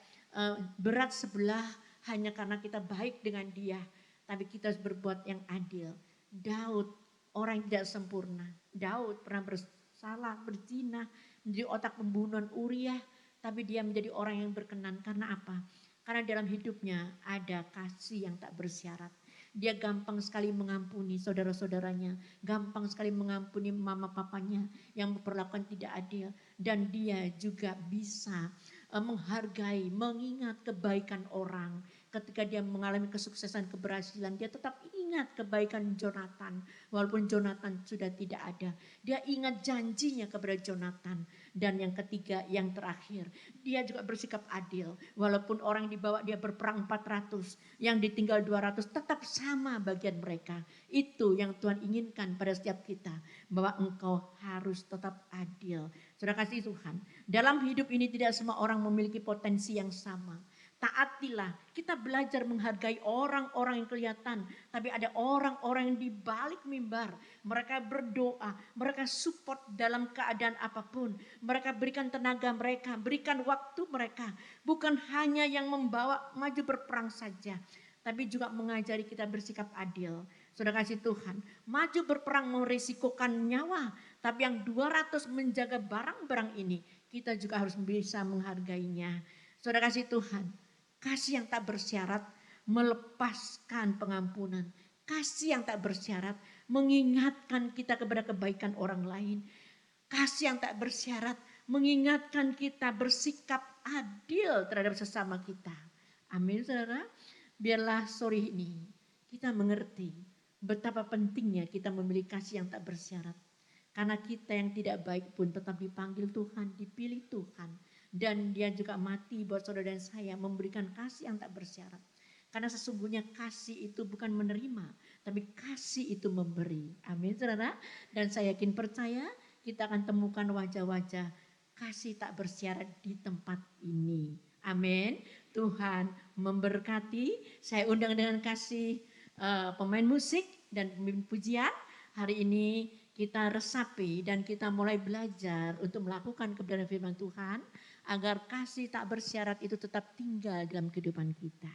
berat sebelah hanya karena kita baik dengan dia. Tapi kita harus berbuat yang adil. Daud orang yang tidak sempurna. Daud pernah bersalah, berzina, menjadi otak pembunuhan Uriah. Tapi dia menjadi orang yang berkenan. Karena apa? Karena dalam hidupnya ada kasih yang tak bersyarat. Dia gampang sekali mengampuni saudara-saudaranya. Gampang sekali mengampuni mama papanya yang memperlakukan tidak adil. Dan dia juga bisa menghargai, mengingat kebaikan orang. Ketika dia mengalami kesuksesan, keberhasilan, dia tetap ingat kebaikan Jonathan. Walaupun Jonathan sudah tidak ada. Dia ingat janjinya kepada Jonathan. Dan yang ketiga, yang terakhir, dia juga bersikap adil. Walaupun orang dibawa dia berperang 400, yang ditinggal 200, tetap sama bagian mereka. Itu yang Tuhan inginkan pada setiap kita. Bahwa engkau harus tetap adil. Saudara kasih Tuhan, dalam hidup ini tidak semua orang memiliki potensi yang sama. Taatilah, kita belajar menghargai orang-orang yang kelihatan. Tapi ada orang-orang yang di balik mimbar. Mereka berdoa, mereka support dalam keadaan apapun. Mereka berikan tenaga mereka, berikan waktu mereka. Bukan hanya yang membawa maju berperang saja. Tapi juga mengajari kita bersikap adil. Saudara kasih Tuhan, maju berperang merisikokan nyawa. Tapi yang 200 menjaga barang-barang ini, kita juga harus bisa menghargainya. Saudara kasih Tuhan, kasih yang tak bersyarat melepaskan pengampunan. Kasih yang tak bersyarat mengingatkan kita kepada kebaikan orang lain. Kasih yang tak bersyarat mengingatkan kita bersikap adil terhadap sesama kita. Amin saudara. Biarlah sore ini kita mengerti betapa pentingnya kita memiliki kasih yang tak bersyarat. Karena kita yang tidak baik pun tetap dipanggil Tuhan, dipilih Tuhan. Dan dia juga mati buat saudara dan saya memberikan kasih yang tak bersyarat. Karena sesungguhnya kasih itu bukan menerima, tapi kasih itu memberi. Amin saudara. Dan saya yakin percaya kita akan temukan wajah-wajah kasih tak bersyarat di tempat ini. Amin. Tuhan memberkati. Saya undang dengan kasih pemain musik dan pemimpin pujian. Hari ini kita resapi dan kita mulai belajar untuk melakukan kebenaran firman Tuhan. Agar kasih tak bersyarat itu tetap tinggal dalam kehidupan kita.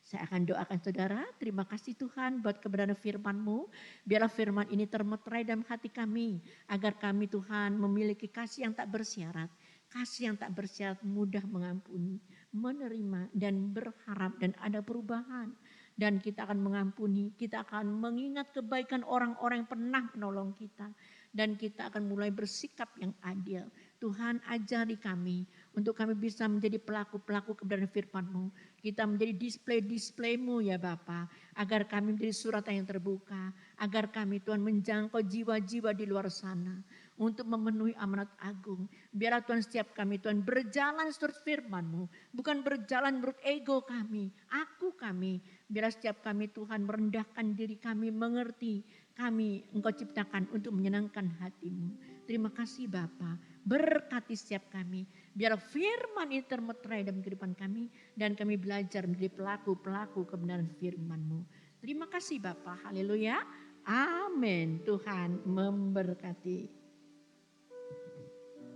Saya akan doakan saudara, terima kasih Tuhan buat kebenaran firman-Mu. Biarlah firman ini termeterai dalam hati kami. Agar kami Tuhan memiliki kasih yang tak bersyarat. kasih yang tak bersyarat, mudah mengampuni, menerima dan berharap dan ada perubahan. Dan kita akan mengampuni, kita akan mengingat kebaikan orang-orang yang pernah menolong kita. Dan kita akan mulai bersikap yang adil. Tuhan ajari kami untuk kami bisa menjadi pelaku-pelaku kebenaran firman-Mu. Kita menjadi display-display-Mu ya Bapa. Agar kami menjadi suratan yang terbuka. Agar kami Tuhan menjangkau jiwa-jiwa di luar sana. Untuk memenuhi amanat agung. Biarlah Tuhan setiap kami Tuhan berjalan seturut firman-Mu. Bukan berjalan menurut ego kami, aku kami. Biarlah setiap kami Tuhan merendahkan diri kami, mengerti kami Engkau ciptakan untuk menyenangkan hati-Mu. Terima kasih Bapa, berkati setiap kami. Biar firman itu termeterai dalam kehidupan kami. Dan kami belajar menjadi pelaku-pelaku kebenaran firman-Mu. Terima kasih Bapa, haleluya. Amin. Tuhan memberkati.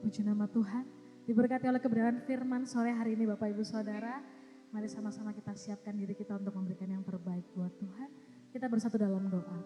Puji nama Tuhan, diberkati oleh kebenaran firman sore hari ini Bapak Ibu Saudara. Mari sama-sama kita siapkan diri kita untuk memberikan yang terbaik buat Tuhan. Kita bersatu dalam doa.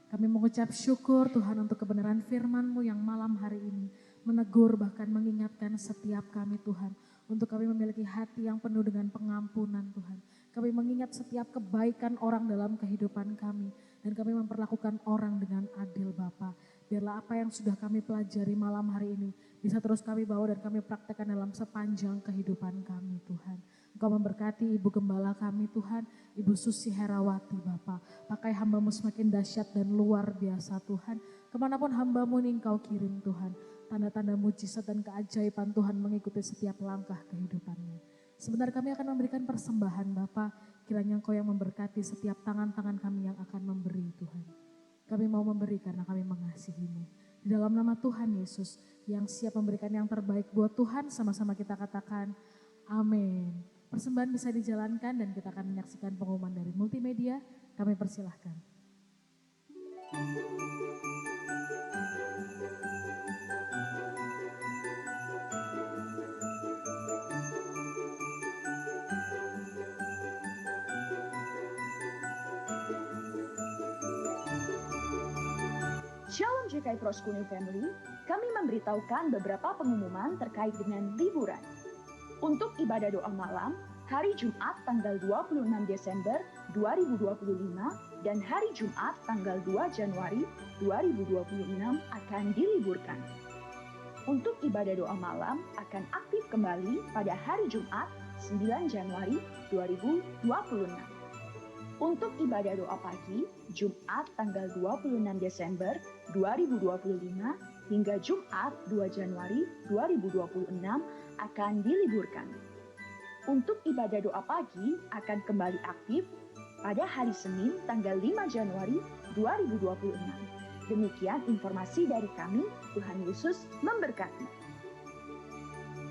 Kami mengucap syukur Tuhan untuk kebenaran firman-Mu yang malam hari ini menegur bahkan mengingatkan setiap kami Tuhan. Untuk kami memiliki hati yang penuh dengan pengampunan Tuhan. Kami mengingat setiap kebaikan orang dalam kehidupan kami. Dan kami memperlakukan orang dengan adil Bapa. Biarlah apa yang sudah kami pelajari malam hari ini bisa terus kami bawa dan kami praktekkan dalam sepanjang kehidupan kami Tuhan. Engkau memberkati Ibu Gembala kami Tuhan, Ibu Susi Herawati Bapa. Pakai hamba-Mu semakin dahsyat dan luar biasa Tuhan. Kemanapun hamba-Mu ini Engkau kirim Tuhan. Tanda-tanda mujizat dan keajaiban Tuhan mengikuti setiap langkah kehidupannya. Sebentar kami akan memberikan persembahan Bapa. Kiranya Engkau yang memberkati setiap tangan-tangan kami yang akan memberi Tuhan. Kami mau memberi karena kami mengasihi-Mu. Di dalam nama Tuhan Yesus yang siap memberikan yang terbaik buat Tuhan, sama-sama kita katakan amin. Persembahan bisa dijalankan dan kita akan menyaksikan pengumuman dari multimedia. Kami persilahkan. Shalom GKI Proskuneo Family, kami memberitahukan beberapa pengumuman terkait dengan liburan. Untuk ibadah doa malam, hari Jumat tanggal 26 Desember 2025 dan hari Jumat tanggal 2 Januari 2026 akan diliburkan. Untuk ibadah doa malam akan aktif kembali pada hari Jumat 9 Januari 2026. Untuk ibadah doa pagi, Jumat tanggal 26 Desember 2025 hingga Jumat 2 Januari 2026 akan diliburkan. Untuk ibadah doa pagi akan kembali aktif pada hari Senin tanggal 5 Januari 2026. Demikian informasi dari kami, Tuhan Yesus memberkati.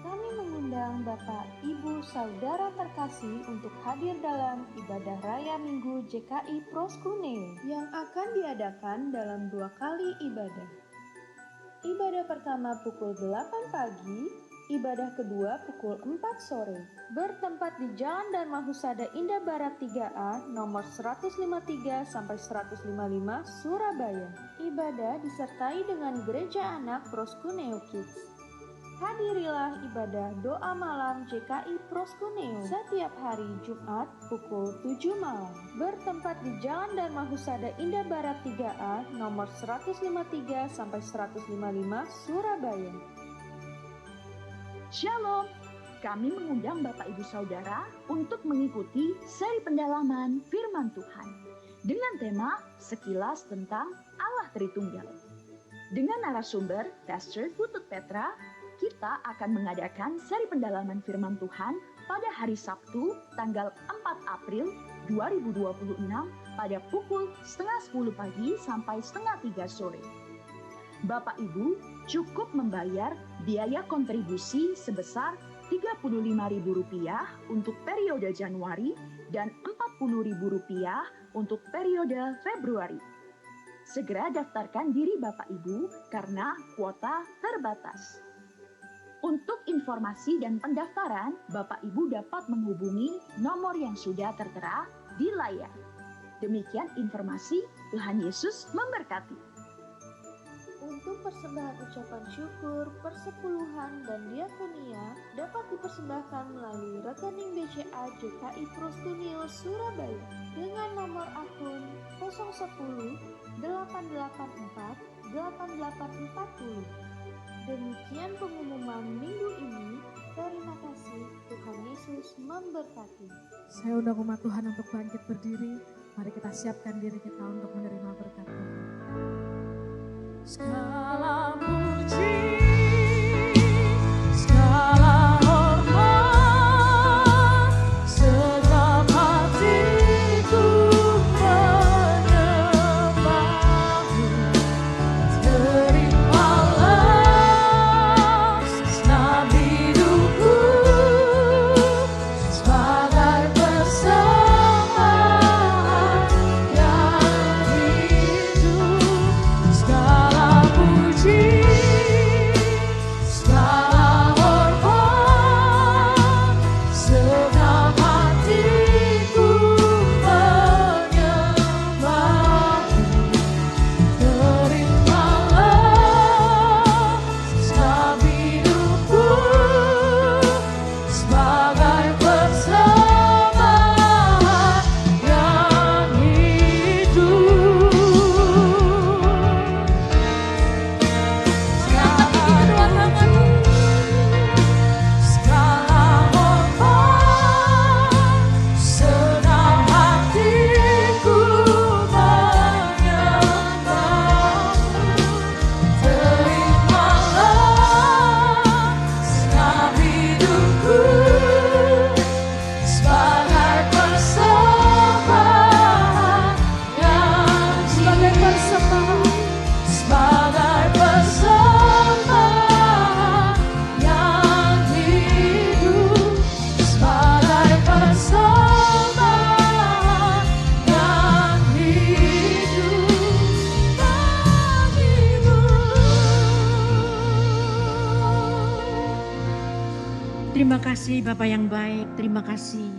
Kami mengundang Bapak, Ibu, Saudara terkasih untuk hadir dalam ibadah raya Minggu JKI Proskuneo yang akan diadakan dalam 2 kali ibadah. Ibadah pertama pukul 8 pagi, ibadah kedua pukul 4 sore. Bertempat di Jalan Dharma Husada Indah Barat 3A nomor 153 sampai 155 Surabaya. Ibadah disertai dengan Gereja Anak Proskuneo Kids. Hadirilah ibadah doa malam JKI Proskuneo setiap hari Jumat pukul 7 malam. Bertempat di Jalan Dharma Husada Indah Barat 3A nomor 153 sampai 155 Surabaya. Shalom, kami mengundang Bapak Ibu Saudara untuk mengikuti seri pendalaman firman Tuhan dengan tema sekilas tentang Allah Tritunggal. Dengan narasumber Pastor Putut Petra, kita akan mengadakan seri pendalaman firman Tuhan pada hari Sabtu tanggal 4 April 2026 pada pukul 9:30 pagi sampai 2:30 sore. Bapak Ibu cukup membayar biaya kontribusi sebesar Rp35.000 untuk periode Januari dan Rp40.000 untuk periode Februari. Segera daftarkan diri Bapak Ibu karena kuota terbatas. Untuk informasi dan pendaftaran, Bapak Ibu dapat menghubungi nomor yang sudah tertera di layar. Demikian informasi, Tuhan Yesus memberkati. untuk persembahan ucapan syukur, persepuluhan, dan diakonia dapat dipersembahkan melalui rekening BCA JKI Proskuneo Surabaya dengan nomor akun 010 884 8840. Demikian pengumuman minggu ini. Terima kasih, Tuhan Yesus memberkati. Saya undang umat Tuhan untuk bangkit berdiri. Mari kita siapkan diri kita untuk menerima berkat Tuhan. Segala puji, segala hormat, segenap hatiku menyembahmu. Terimalah senam hidupku sebagai persembahan yang hidup. Segala puji, segala hormat, segenap hatiku menyembahmu. Terimalah senam hidupku sebagai persembahan yang hidup. Segala hormat, senang hatiku menyembahmu. Terimalah senam hidupku sebagai persembahan yang sebagai persembahan yang hidup, sebagai persembahan yang hidup bagimu. Terima kasih Bapak yang baik, terima kasih.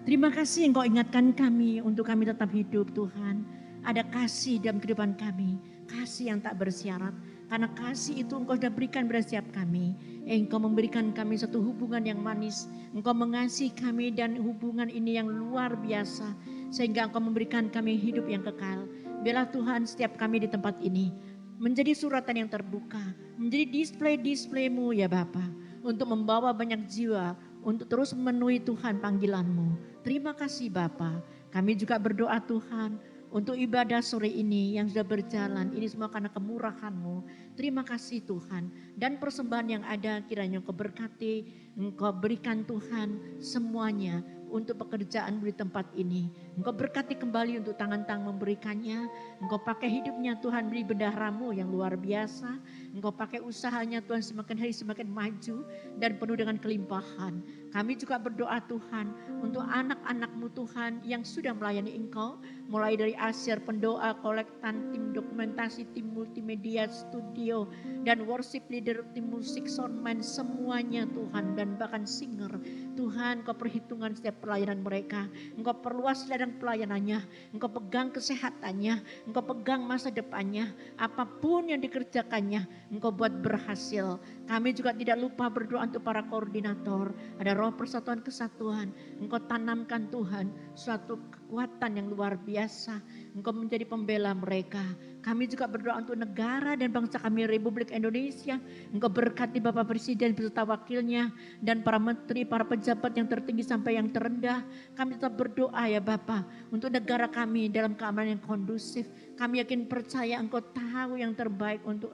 Terima kasih Engkau ingatkan kami untuk kami tetap hidup Tuhan. Ada kasih dalam kehidupan kami, kasih yang tak bersyarat. Karena kasih itu Engkau sudah berikan pada setiap kami. Engkau memberikan kami satu hubungan yang manis. Engkau mengasihi kami dan hubungan ini yang luar biasa. Sehingga Engkau memberikan kami hidup yang kekal. Biarlah Tuhan setiap kami di tempat ini menjadi suratan yang terbuka. Menjadi display-display-Mu ya Bapa. Untuk membawa banyak jiwa. Untuk terus memenuhi Tuhan panggilan-Mu. Terima kasih Bapa. Kami juga berdoa Tuhan. Untuk ibadah sore ini yang sudah berjalan, ini semua karena kemurahan-Mu. Terima kasih Tuhan. Dan persembahan yang ada kiranya Engkau berkati, Engkau berikan Tuhan semuanya untuk pekerjaan di tempat ini. Engkau berkati kembali untuk tangan-tangan memberikannya. Engkau pakai hidupnya Tuhan beri bendahara-Mu yang luar biasa. Engkau pakai usahanya Tuhan semakin hari semakin maju dan penuh dengan kelimpahan. Kami juga berdoa Tuhan untuk anak-anak-Mu Tuhan yang sudah melayani Engkau. Mulai dari Asyir, pendoa, kolektan, tim dokumentasi, tim multimedia, studio, dan worship leader, tim musik, soundman, semuanya Tuhan. Dan bahkan singer. Tuhan Engkau perhitungan setiap pelayanan mereka. Engkau perluas ladang pelayanannya. Engkau pegang kesehatannya. Engkau pegang masa depannya. Apapun yang dikerjakannya, Engkau buat berhasil. Kami juga tidak lupa berdoa untuk para koordinator. Ada roh persatuan kesatuan. Engkau tanamkan Tuhan suatu kekuatan yang luar biasa. Engkau menjadi pembela mereka. Kami juga berdoa untuk negara dan bangsa kami Republik Indonesia. Engkau berkati Bapak Presiden beserta wakilnya dan para menteri, para pejabat yang tertinggi sampai yang terendah. Kami tetap berdoa ya Bapak untuk negara kami dalam keamanan yang kondusif. Kami yakin percaya Engkau tahu yang terbaik untuk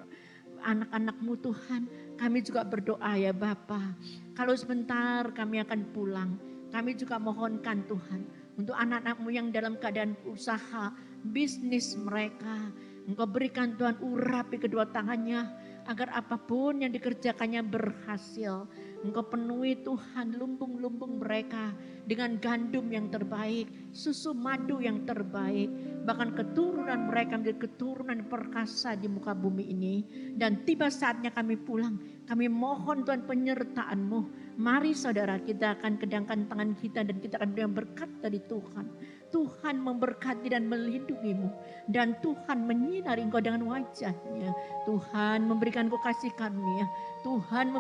anak-anak-Mu Tuhan. Kami juga berdoa ya Bapa. Kalau sebentar kami akan pulang. Kami juga mohonkan Tuhan untuk anak-anak-Mu yang dalam keadaan usaha, bisnis mereka. Engkau berikan Tuhan urapi kedua tangannya agar apapun yang dikerjakannya berhasil. Engkau penuhi Tuhan lumbung-lumbung mereka dengan gandum yang terbaik, susu madu yang terbaik. Bahkan keturunan mereka menjadi keturunan perkasa di muka bumi ini. Dan tiba saatnya kami pulang, Kami mohon Tuhan penyertaan-Mu. Mari saudara, kita akan kedangkan tangan kita dan kita akan berikan berkat dari Tuhan. Tuhan memberkati dan melindungi-Mu. Dan Tuhan menyinari Engkau dengan wajah-Nya. Tuhan memberikan Engkau kasih karunia. Tuhan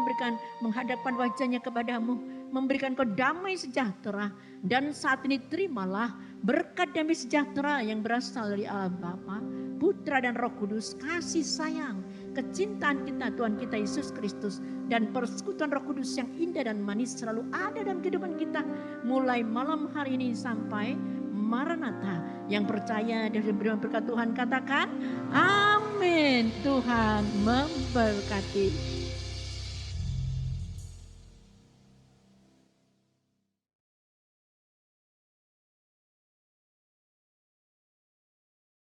menghadapkan wajah-Nya kepadamu. Memberikan Engkau damai sejahtera. Dan saat ini terimalah berkat damai sejahtera yang berasal dari Allah Bapa, Putra dan Roh Kudus, kasih sayang, kecintaan kita Tuhan kita Yesus Kristus, dan persekutuan Roh Kudus yang indah dan manis selalu ada dalam kehidupan kita mulai malam hari ini sampai Maranatha. Yang percaya dan beriman berkat Tuhan katakan amin. Tuhan memberkati.